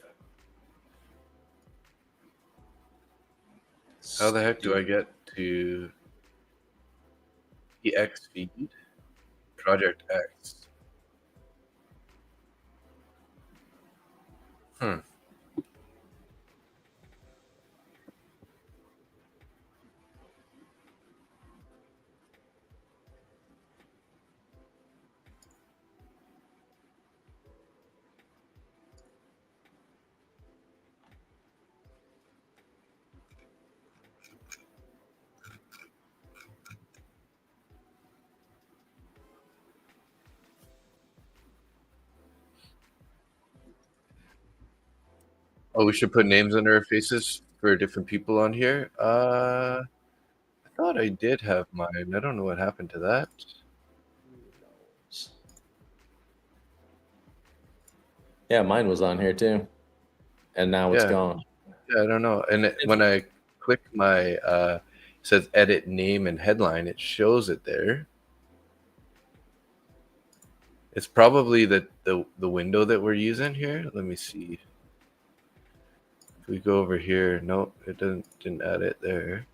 How the heck do I get to the X feed? Project X. Oh, we should put names under our faces for different people on here. I thought I did have mine. I don't know what happened to that. Yeah, mine was on here too. And now it's gone. Yeah, I don't know. And when I click my it says edit name and headline, it shows it there. It's probably the window that we're using here. Let me see. If we go over here, nope, it didn't add it there.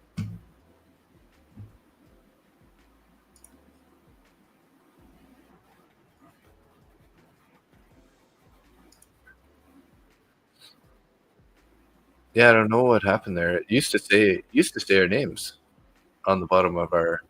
Yeah, I don't know what happened there. It used to say our names on the bottom of our.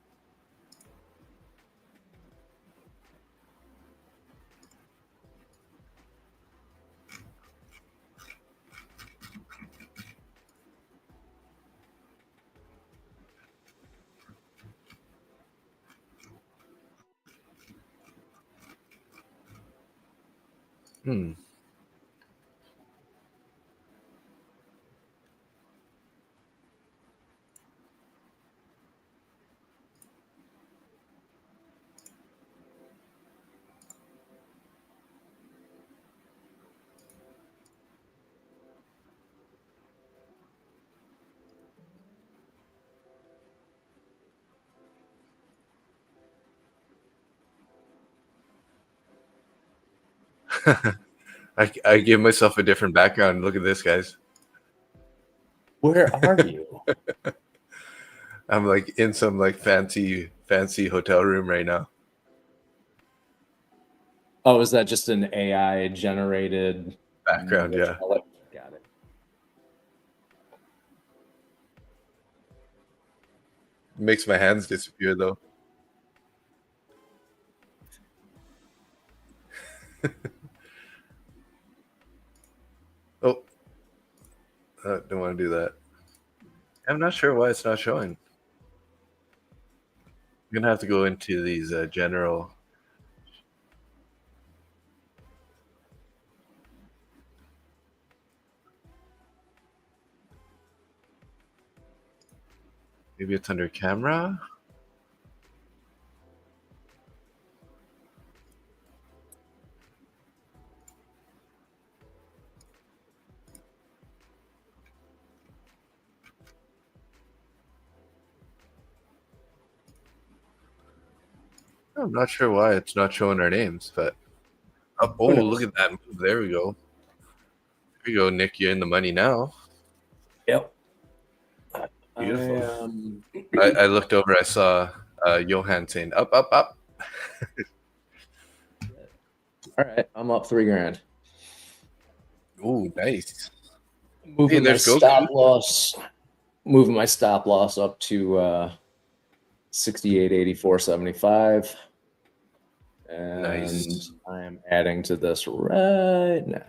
I give myself a different background. Look at this, guys. Where are you? I'm like in some like fancy hotel room right now. Oh, is that just an AI generated Background, yeah. Got it. Makes my hands disappear though. Oh, don't want to do that. I'm not sure why it's not showing. I'm gonna have to go into these general. Maybe it's under camera. I'm not sure why it's not showing our names, but oh, look at that move. There we go. There you go, Nick. You're in the money now. Yep. Beautiful. I looked over. I saw Johan saying up, up, up. All right, I'm up $3,000. Ooh, nice. Moving my there's Goku. stop loss. Moving my stop loss up to 68.8475. And Nice. I am adding to this right now.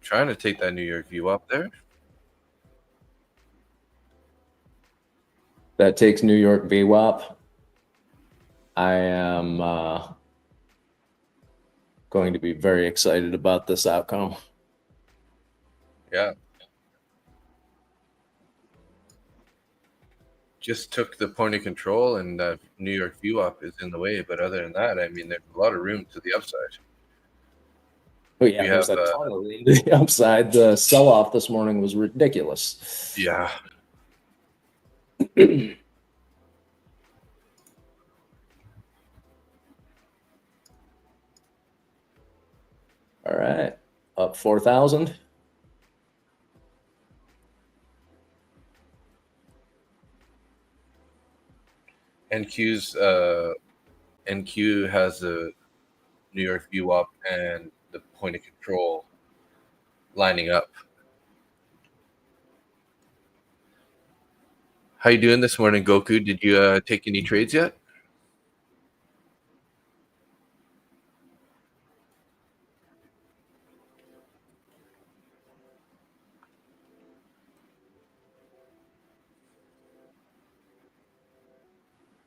Trying to take that New York view up there. That takes New York VWAP. I am going to be very excited about this outcome. Yeah. Just took the point of control, and New York VWAP is in the way. But other than that, I mean, there's a lot of room to the upside. Oh yeah, there's a ton of room to the upside. The sell-off this morning was ridiculous. Yeah. All right, up 4,000. NQ has a New York VWAP and the point of control lining up. How you doing this morning, Goku? Did you take any trades yet?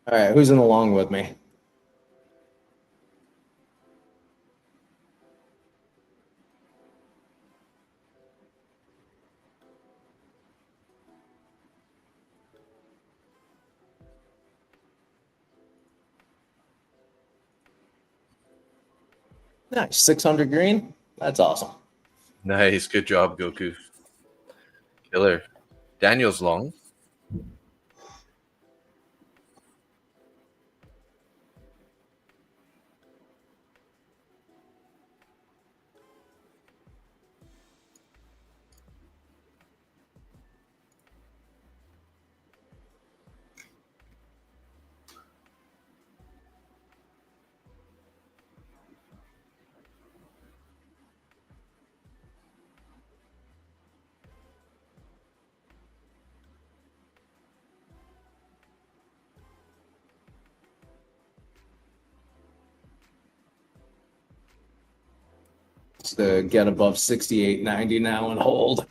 All right, who's in the long with me? Nice, 600 green. That's awesome. Nice, good job, Goku. Killer. Daniel's long. To get above 68.90 now and hold.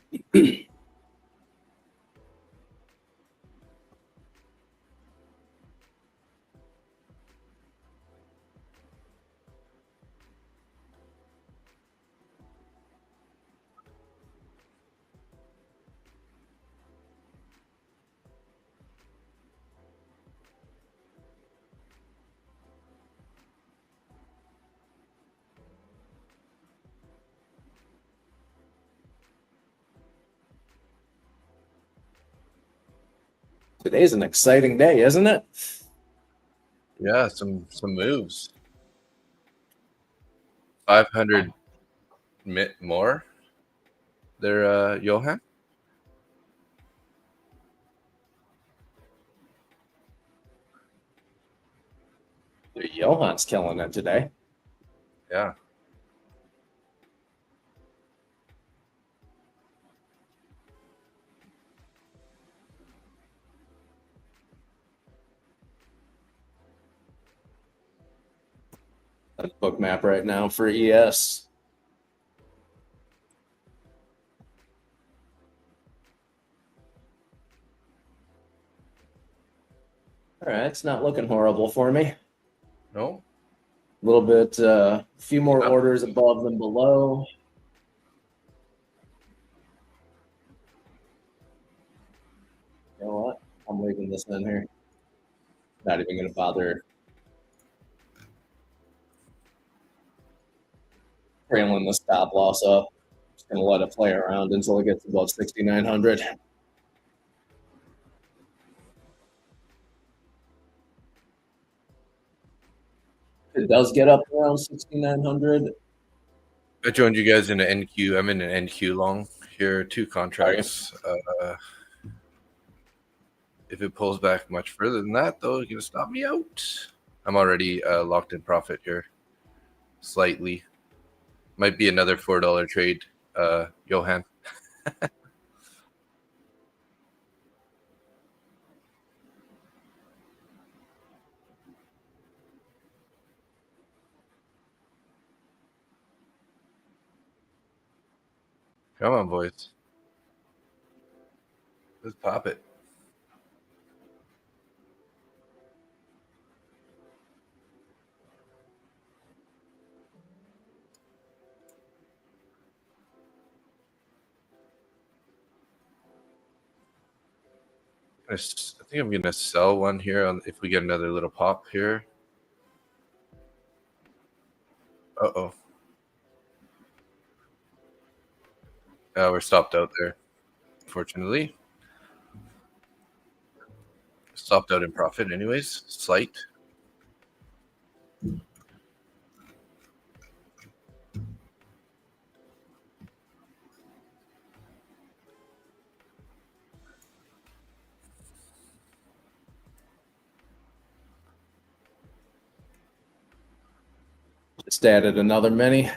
Today's an exciting day, isn't it? Yeah, some moves. 500 more there, Johan. Johan's killing it today. Yeah. A book map right now for ES. All right, it's not looking horrible for me. No. A little bit, a few more orders above than below. You know what? I'm leaving this in here. Not even going to bother trailing the stop loss up. Just going to let it play around until it gets above 6,900. It does get up around 6,900. I joined you guys in an NQ. I'm in an NQ long here, 2 contracts. If it pulls back much further than that, though, you're going to stop me out. I'm already locked in profit here. Slightly. Might be another $4 trade, Johan. Come on, boys. Let's pop it. I think I'm going to sell one here if we get another little pop here. Uh-oh. We're stopped out there, unfortunately. Stopped out in profit anyways. Slight. Just added another mini.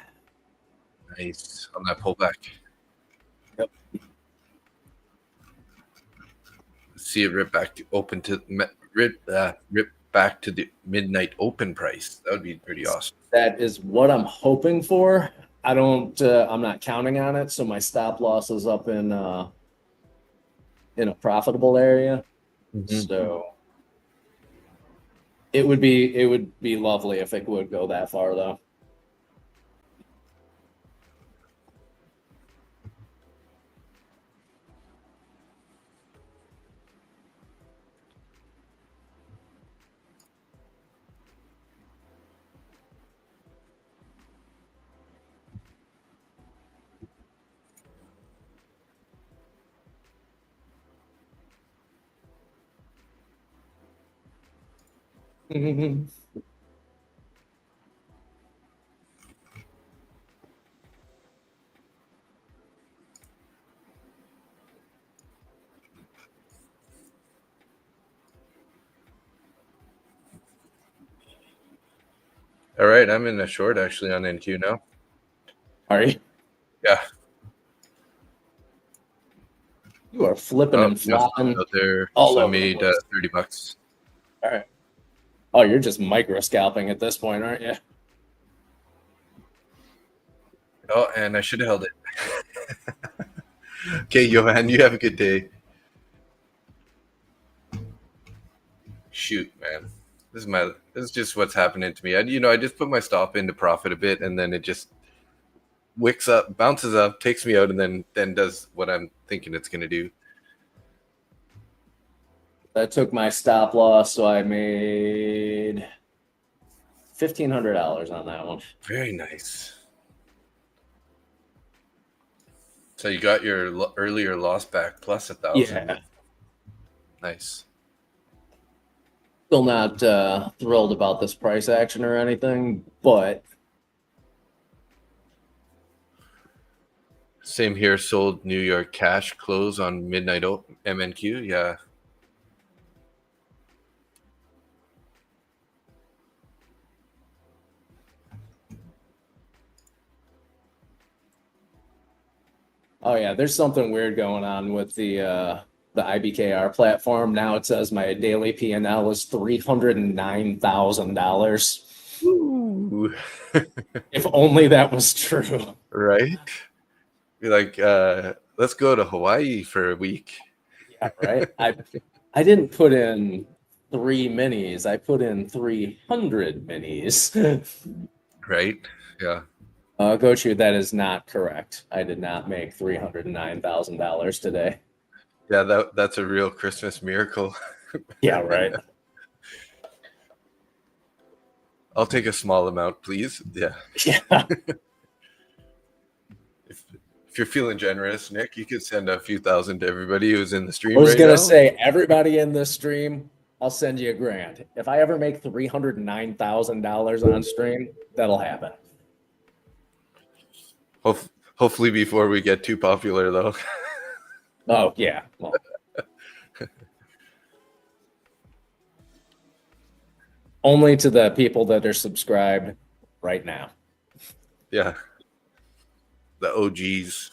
Nice on that pullback. Yep. See it rip back to open to rip back to the midnight open price. That would be pretty awesome. That is what I'm hoping for. I don't. I'm not counting on it, so my stop loss is up in a profitable area. Mm-hmm. So it would be lovely if it would go that far, though. All right, I'm in a short actually on NQ now. Are you? Yeah. You are flipping and flopping out there. all so over I made the $30. All right. Oh, you're just micro scalping at this point, aren't you? Oh, and I should have held it. Okay, Johan, you have a good day. Shoot, man. This is just what's happening to me. I just put my stop into profit a bit, and then it just wicks up, bounces up, takes me out, and then does what I'm thinking it's going to do. I took my stop loss, so I made $1,500 on that one. Very nice. So you got your earlier loss back plus 1,000. Yeah. Nice. Still not thrilled about this price action or anything, but Same here. Sold New York cash close on midnight MNQ. Yeah. oh yeah, there's something weird going on with the IBKR platform. Now it says my daily P&L is $309,000. Ooh. If only that was true. Right? Be like, let's go to Hawaii for a week. Yeah, right. I didn't put in 3 minis. I put in 300 minis. Right? Yeah. Gochu, that is not correct. I did not make $309,000 today. Yeah, that's a real Christmas miracle. Yeah, right. I'll take a small amount, please. Yeah. Yeah. If you're feeling generous, Nick, you could send a few thousand to everybody who's in the stream. I was right gonna now. say, everybody in this stream, I'll send you $1,000. If I ever make $309,000 on stream, that'll happen. Hopefully before we get too popular, though. Oh yeah. Well, only to the people that are subscribed right now. Yeah. The OGs.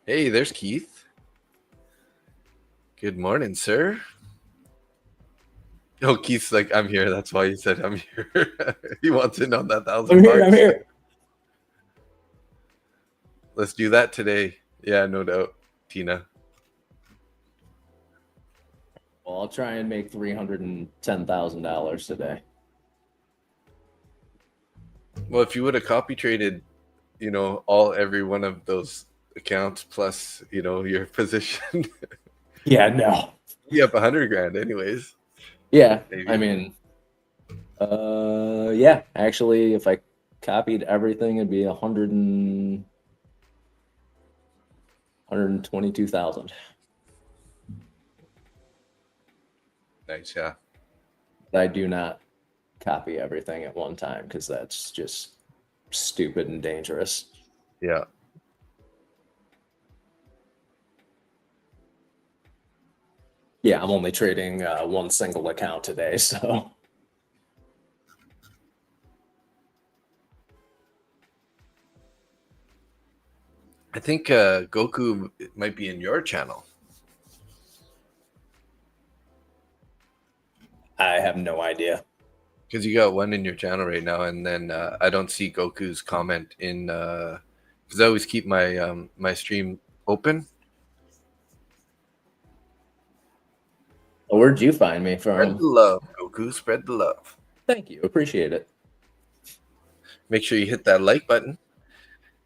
Hey, there's Keith. Good morning, sir. Oh, Keith's like, I'm here. That's why he said I'm here. He wants in on that $1,000. I'm here. Let's do that today. Yeah, no doubt, Tina. Well, I'll try and make $310,000 today. Well, if you would have copy traded, every one of those accounts plus, your position. Yeah, no. You have 100 grand anyways. Yeah, Maybe. I mean, yeah, actually, if I copied everything, it'd be 122,000. Nice, yeah. But I do not copy everything at one time because that's just stupid and dangerous. Yeah. Yeah, I'm only trading one single account today, so. I think Goku might be in your channel. I have no idea. Because you got one in your channel right now, and then I don't see Goku's comment in because I always keep my my stream open. Well, where'd you find me Spread from? the love, Goku. Spread the love. Thank you. Appreciate it. Make sure you hit that like button.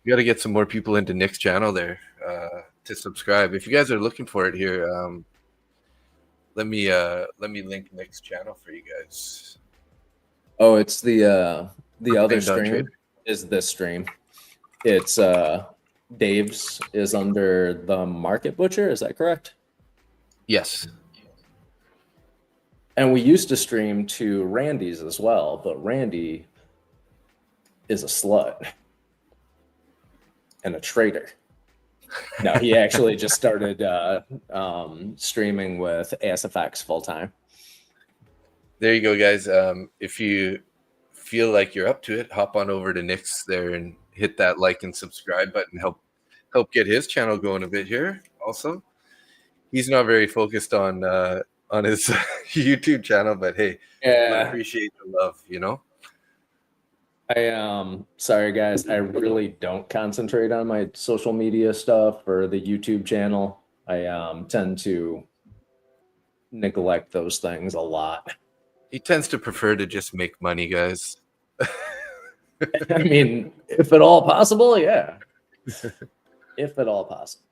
You got to get some more people into Nick's channel there to subscribe. If you guys are looking for it here, let me link Nick's channel for you guys. Oh, it's the other stream Trader. is this stream. It's Dave's is under the Market Butcher. Is that correct? Yes. And we used to stream to Randy's as well, but Randy is a slut and a traitor. No, he actually just started streaming with ASFX full time. There you go, guys. If you feel like you're up to it, hop on over to Nick's there and hit that like and subscribe button. Help get his channel going a bit here. Also, he's not very focused on his YouTube channel, but hey, I appreciate the love. Sorry guys, I really don't concentrate on my social media stuff or the YouTube channel. I tend to neglect those things a lot. He tends to prefer to just make money, guys. I mean, if at all possible, yeah. If at all possible.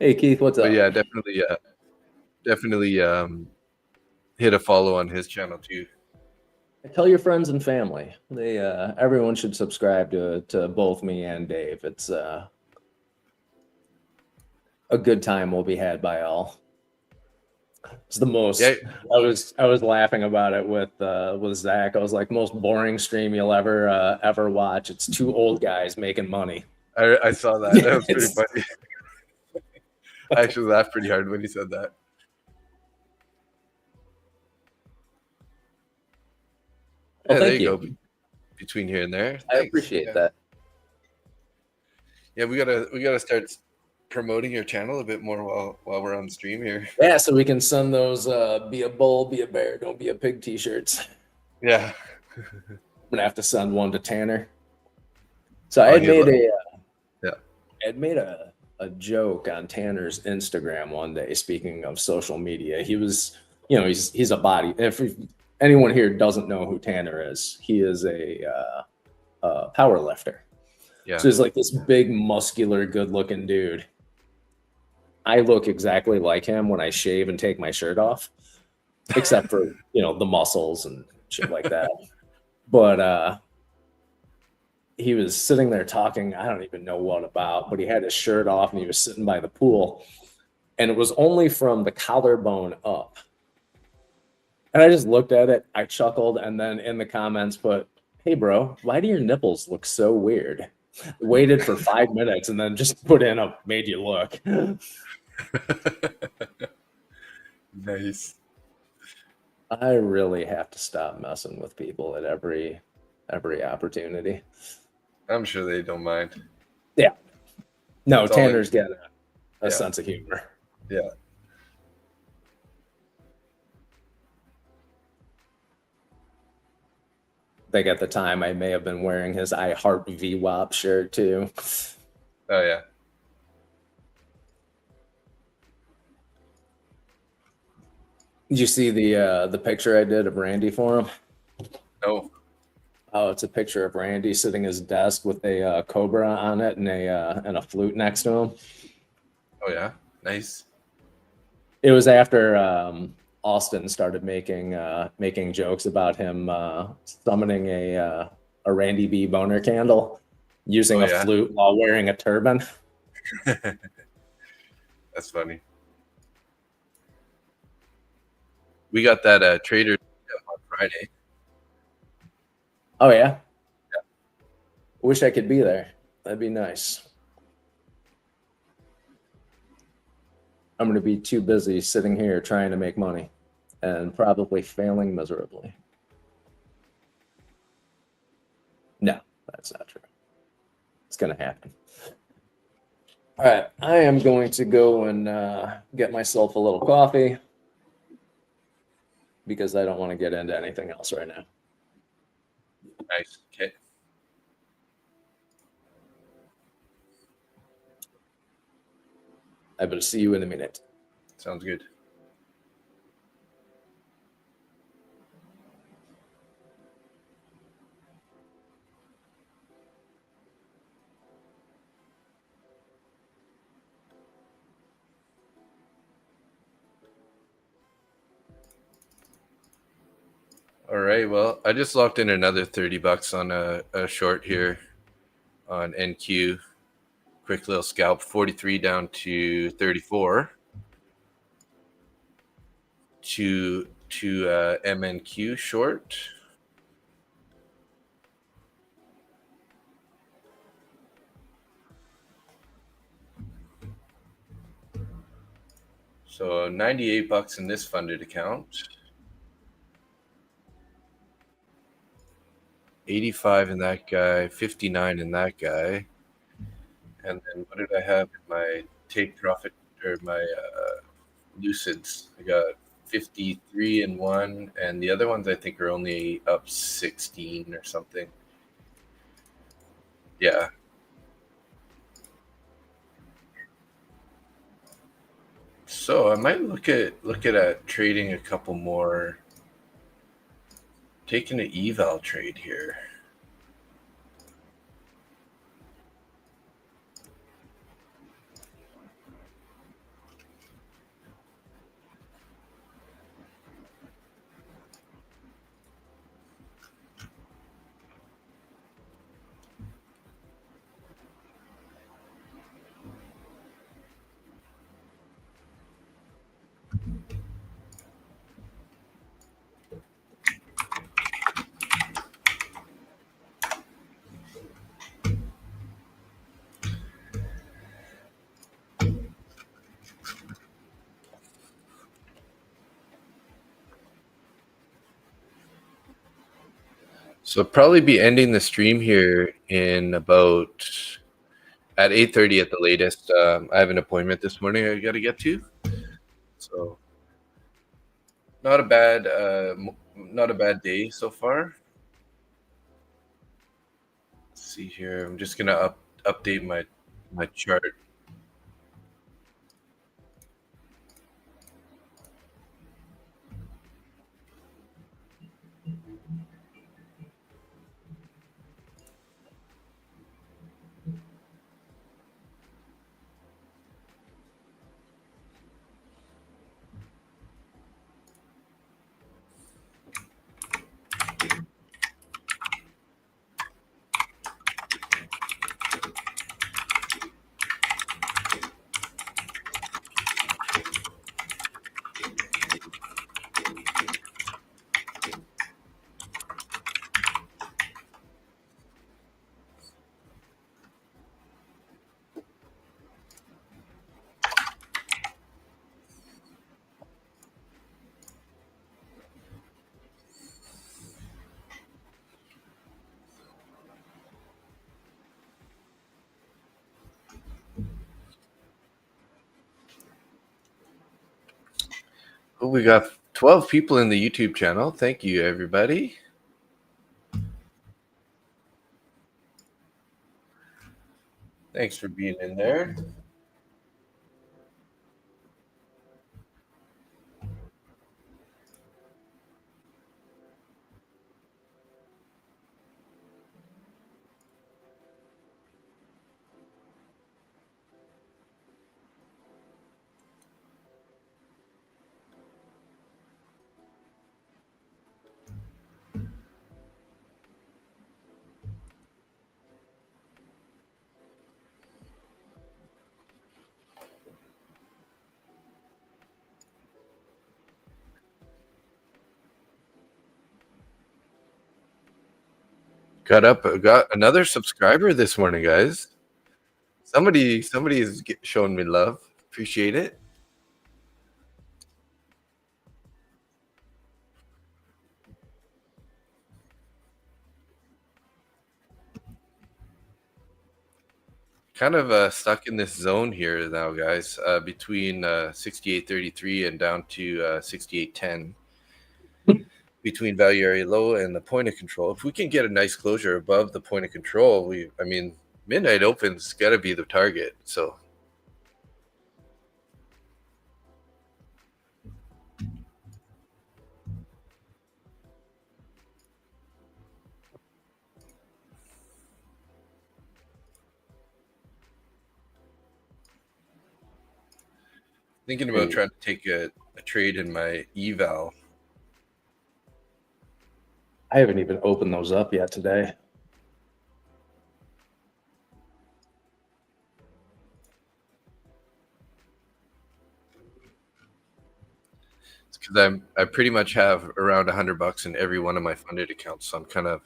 Hey Keith, what's up? But yeah, definitely hit a follow on his channel too. Tell your friends and family. They everyone should subscribe to both me and Dave. It's a good time will be had by all. It's the most. Yeah, I was laughing about it with Zach. I was like, most boring stream you'll ever watch. It's two old guys making money. I saw that. That was pretty funny. I actually laughed pretty hard when he said that. Well, Yeah, there thank you you. go. Between here and there. I appreciate that. Yeah, we gotta start promoting your channel a bit more while we're on stream here. Yeah, so we can send those be a bull, be a bear, don't be a pig t-shirts. Yeah. I'm gonna have to send one to Tanner. So I had made a joke on Tanner's Instagram one day. Speaking of social media, he was, he's a body. If anyone here doesn't know who Tanner is, he is a power lifter. Yeah. So he's like this big, muscular, good-looking dude. I look exactly like him when I shave and take my shirt off, except for the muscles and shit like that. But he was sitting there talking, I don't even know what about, but he had his shirt off and he was sitting by the pool, and it was only from the collarbone up. And I just looked at it, I chuckled, and then in the comments put, "Hey bro, why do your nipples look so weird?" Waited for 5 minutes and then just put in a "made you look." Nice. I really have to stop messing with people at every opportunity. I'm sure they don't mind. Yeah. No, It's Tanner's got a Yeah. sense of humor. Yeah. I think at the time I may have been wearing his I Heart VWAP shirt too. Oh yeah. Did you see the picture I did of Randy for him? No. Oh, it's a picture of Randy sitting at his desk with a cobra on it and a flute next to him. Oh yeah. Nice. It was after Austin started making jokes about him summoning a Randy B boner candle using a flute while wearing a turban. That's funny. We got that trader on Friday. Oh yeah? Yeah. Wish I could be there. That'd be nice. I'm going to be too busy sitting here trying to make money and probably failing miserably. No, that's not true. It's going to happen. All right, I am going to go and get myself a little coffee because I don't want to get into anything else right now. Nice. Okay. I better see you in a minute. Sounds good. All right. Well, I just locked in another $30 on a short here on NQ. Quick little scalp, 43 down to 34. To MNQ short. So $98 in this funded account. 85 in that guy, 59 in that guy. And then what did I have in my take profit or my Lucids? I got 53 in one, and the other ones I think are only up 16 or something. Yeah. So I might look at trading a couple more. Taking an eval trade here. So I'll probably be ending the stream here in about at 8:30 at the latest. I have an appointment this morning I got to get to. So not a bad day so far. Let's see here. I'm just gonna update my chart. Oh, we got 12 people in the YouTube channel. Thank you, everybody. Thanks for being in there. Got another subscriber this morning, guys. Somebody is showing me love. Appreciate it. Kind of stuck in this zone here now, guys, between 68.33 and down to 68.10. Between value area low and the point of control. If we can get a nice closure above the point of control, midnight open's got to be the target. So thinking about trying to take a trade in my eval. I haven't even opened those up yet today. It's because I pretty much have around $100 in every one of my funded accounts, so I'm kind of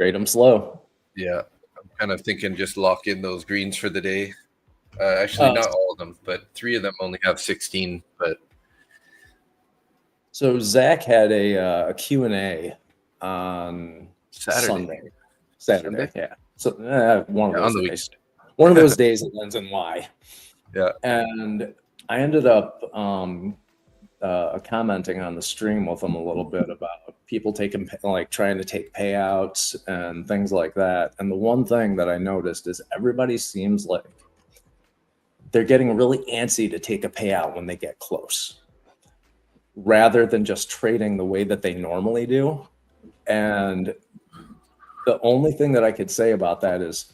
Trade them slow. Yeah, I'm kind of thinking just lock in those greens for the day. Actually, not all of them, but 3 of them only have 16. But so Zach had a Q&A on Saturday. Saturday, yeah. So one of those on the days. One of those days that ends in Y. Yeah. And I ended up commenting on the stream with him a little bit about people trying to take payouts and things like that. And the one thing that I noticed is everybody seems like they're getting really antsy to take a payout when they get close, rather than just trading the way that they normally do. And the only thing that I could say about that is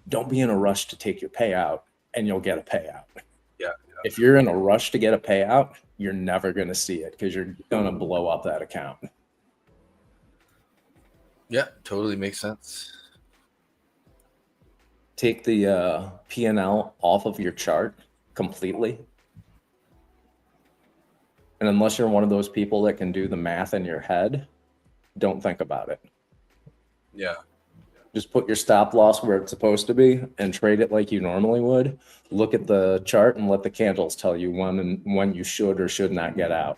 don't be in a rush to take your payout and you'll get a payout. Yeah. If you're in a rush to get a payout, you're never going to see it because you're going to blow up that account. Yeah, totally makes sense. Take the P&L off of your chart completely. And unless you're one of those people that can do the math in your head, don't think about it. Yeah. Just put your stop loss where it's supposed to be and trade it like you normally would. Look at the chart and let the candles tell you when you should or should not get out.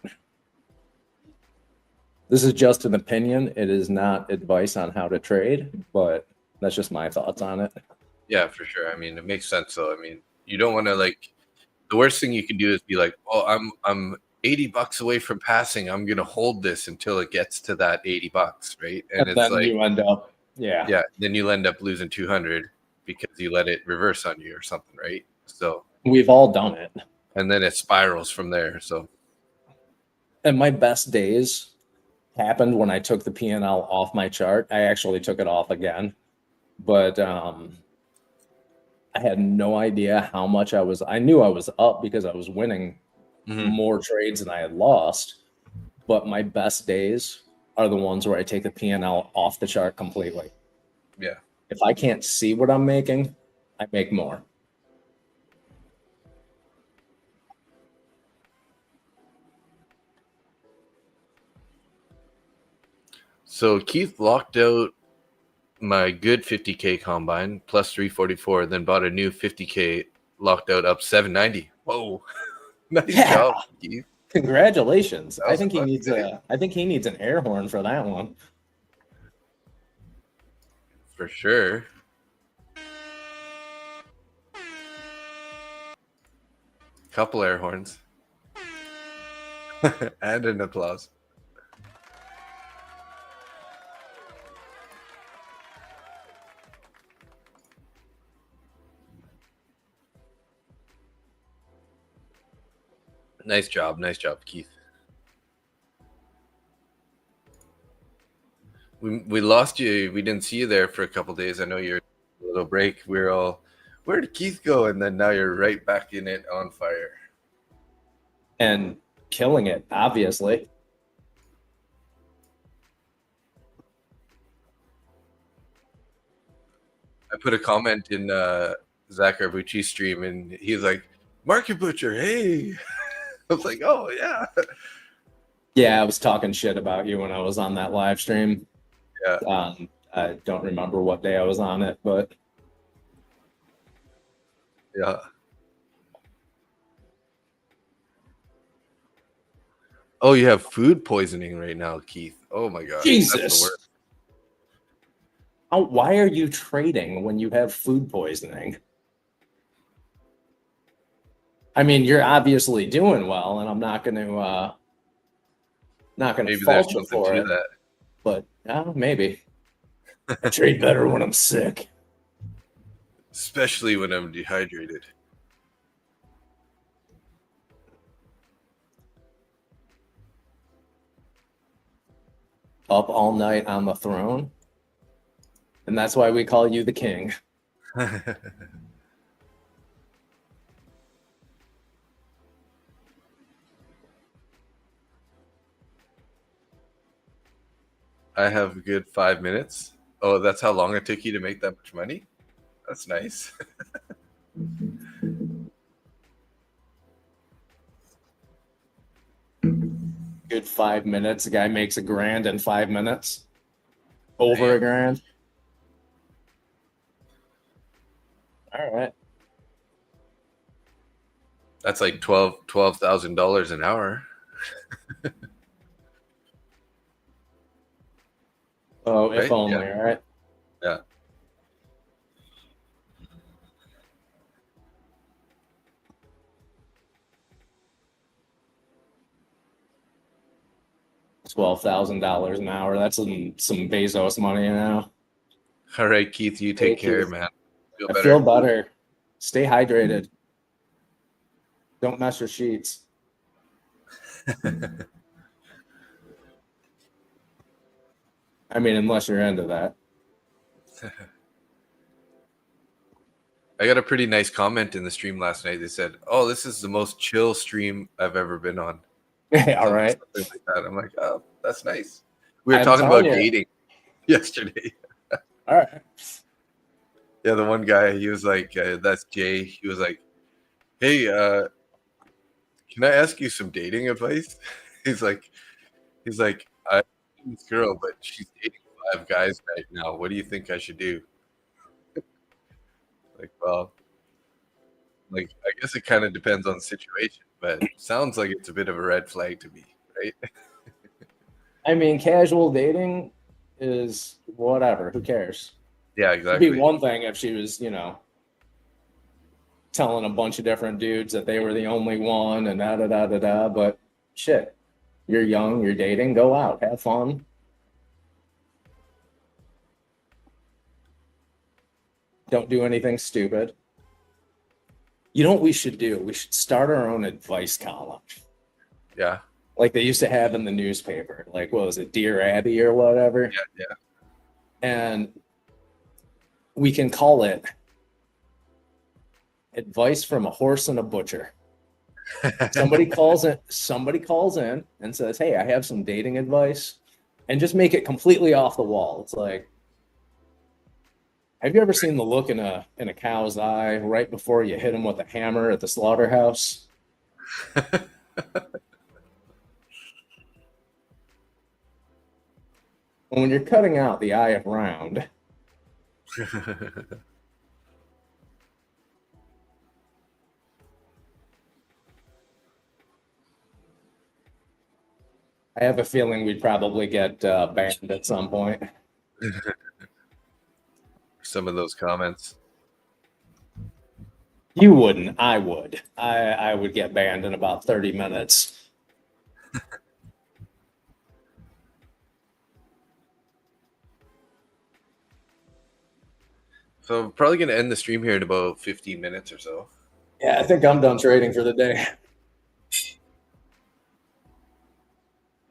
This is just an opinion. It is not advice on how to trade, but that's just my thoughts on it. Yeah, for sure. I mean, it makes sense though. I mean, you don't want to like, the worst thing you can do is be like, oh, I'm $80 away from passing. I'm gonna hold this until it gets to that $80, right? And it's then like, you end up, yeah, then you'll end up losing 200 because you let it reverse on you or something, right? So we've all done it. And then it spirals from there. So, and my best days happened when I took the P&L off my chart. I actually took it off again, but I had no idea how much I knew I was up because I was winning more trades than I had lost. But my best days are the ones where I take the P&L off the chart completely. Yeah. If I can't see what I'm making, I make more. So Keith locked out my good 50K combine plus 344, then bought a new 50K locked out up 790. Whoa. Nice job, Keith. Congratulations. I think he needs an air horn for that one. For sure. Couple air horns. And an applause. Nice job, Keith. We lost you. We didn't see you there for a couple days. I know you're a little break. We're all, where did Keith go? And then now you're right back in it on fire. And killing it, obviously. I put a comment in Zach Arbucci's stream, and he's like, "Market Butcher, hey!" I was like, "Oh yeah." Yeah, I was talking shit about you when I was on that live stream. Yeah. I don't remember what day I was on it, but yeah. Oh, you have food poisoning right now, Keith. Oh my god. Jesus. That's the worst. Why are you trading when you have food poisoning? I mean, you're obviously doing well, and I'm not going to fault you for it. That. But maybe I trade better when I'm sick, especially when I'm dehydrated. Up all night on the throne, and that's why we call you the king. I have a good 5 minutes. Oh, that's how long it took you to make that much money? That's nice. Good 5 minutes. A guy makes $1,000 in 5 minutes. Over $1,000. All right. That's like $12,000 an hour. Oh, if only, yeah. Right? Yeah. $12,000 an hour. That's some Bezos money now. All right, Keith, you take care, man. I feel better. Stay hydrated. Don't mess your sheets. I mean, unless you're into that. I got a pretty nice comment in the stream last night. They said, "Oh, this is the most chill stream I've ever been on." All right. Something like that. I'm like, "Oh, that's nice." We were talking about dating yesterday. All right. Yeah, the one guy, he was like, "That's Jay." He was like, Hey, can I ask you some dating advice? He's like, I'm this girl, but she's dating 5 guys right now. What do you think I should do? Like, well, like I guess it kind of depends on the situation, but sounds like it's a bit of a red flag to me, right? I mean, casual dating is whatever. Who cares? Yeah, It'd be exactly. one thing if she was, telling a bunch of different dudes that they were the only one and da da da da da. But shit, you're young, you're dating, go out, have fun. Don't do anything stupid. You know what we should do? We should start our own advice column. Yeah, Like they used to have in the newspaper. Like, what was it, Dear Abby or whatever? yeah, And we can call it Advice from a Horse and a Butcher. yeah. Somebody calls in and says, "Hey, I have some dating advice," and just make it completely off the wall. It's like, have you ever seen the look in a cow's eye right before you hit him with a hammer at the slaughterhouse? When you're cutting out the eye of round, I have a feeling we'd probably get banned at some point. Some of those comments. You wouldn't. I would. I would get banned in about 30 minutes. So I'm probably gonna end the stream here in about 15 minutes or so. Yeah, I think I'm done trading for the day.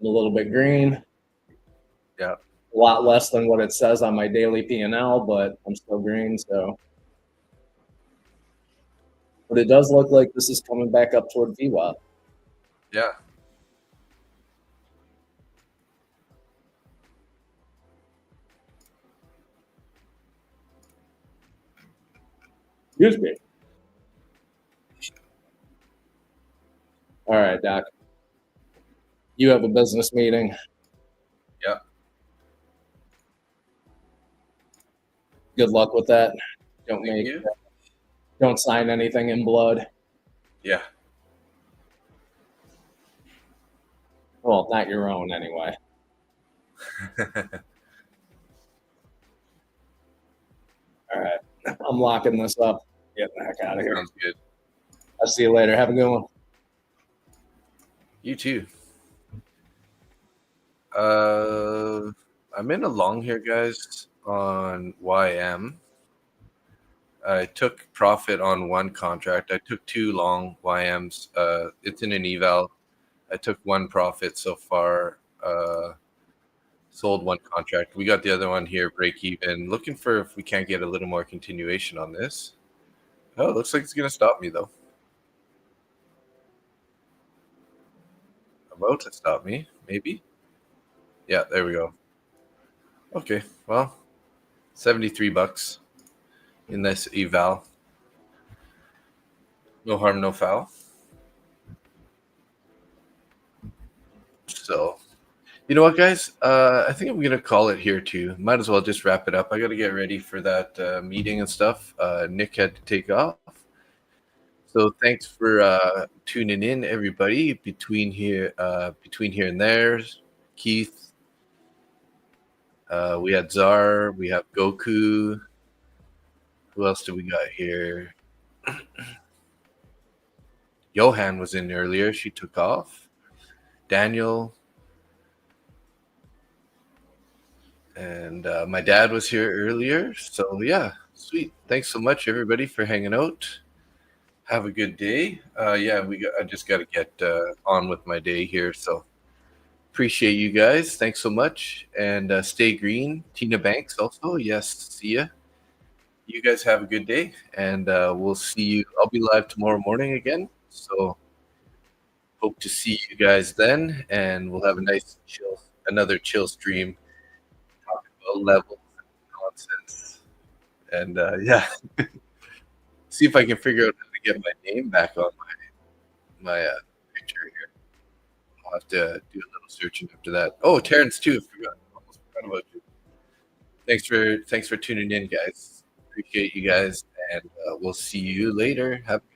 I'm a little bit green. Yeah. A lot less than what it says on my daily P&L, but I'm still green. So, but it does look like this is coming back up toward VWAP. Yeah. Excuse me. All right, Doc. You have a business meeting. Yeah. Good luck with that. Don't Thank make you. don't sign anything in blood. Yeah. Well, not your own anyway. All right. I'm locking this up. Get the heck out of here. Sounds good. I'll see you later. Have a good one. You too. I'm in a long here, guys, on YM. I took profit on one contract. I took 2 long YMs. It's in an eval. I took 1 profit so far. Sold 1 contract. We got the other one here, break even. Looking for if we can't get a little more continuation on this. Oh, it looks like it's going to stop me, though. About to stop me, maybe. Yeah, there we go. Okay, well, 73 bucks in this eval. No harm, no foul. So, you know what, guys? I think I'm gonna call it here too. Might as well just wrap it up. I got to get ready for that meeting and stuff. Nick had to take off. So thanks for tuning in, everybody. Between here and there, Keith. We had Czar. We have Goku. Who else do we got here? Johan was in earlier. She took off. Daniel. And my dad was here earlier. So, yeah, sweet. Thanks so much, everybody, for hanging out. Have a good day. I just got to get on with my day here. So, appreciate you guys. Thanks so much. And stay green. Tina Banks also. Yes, see ya. You guys have a good day. And we'll see you. I'll be live tomorrow morning again. So, hope to see you guys then. And we'll have a nice another chill stream. Talking about levels and nonsense. And yeah, see if I can figure out how to get my name back on my picture here. I'll have to do a little searching after that. Oh, Terrence too. Almost forgot about you. Thanks for tuning in, guys. Appreciate you guys, and we'll see you later. Have a good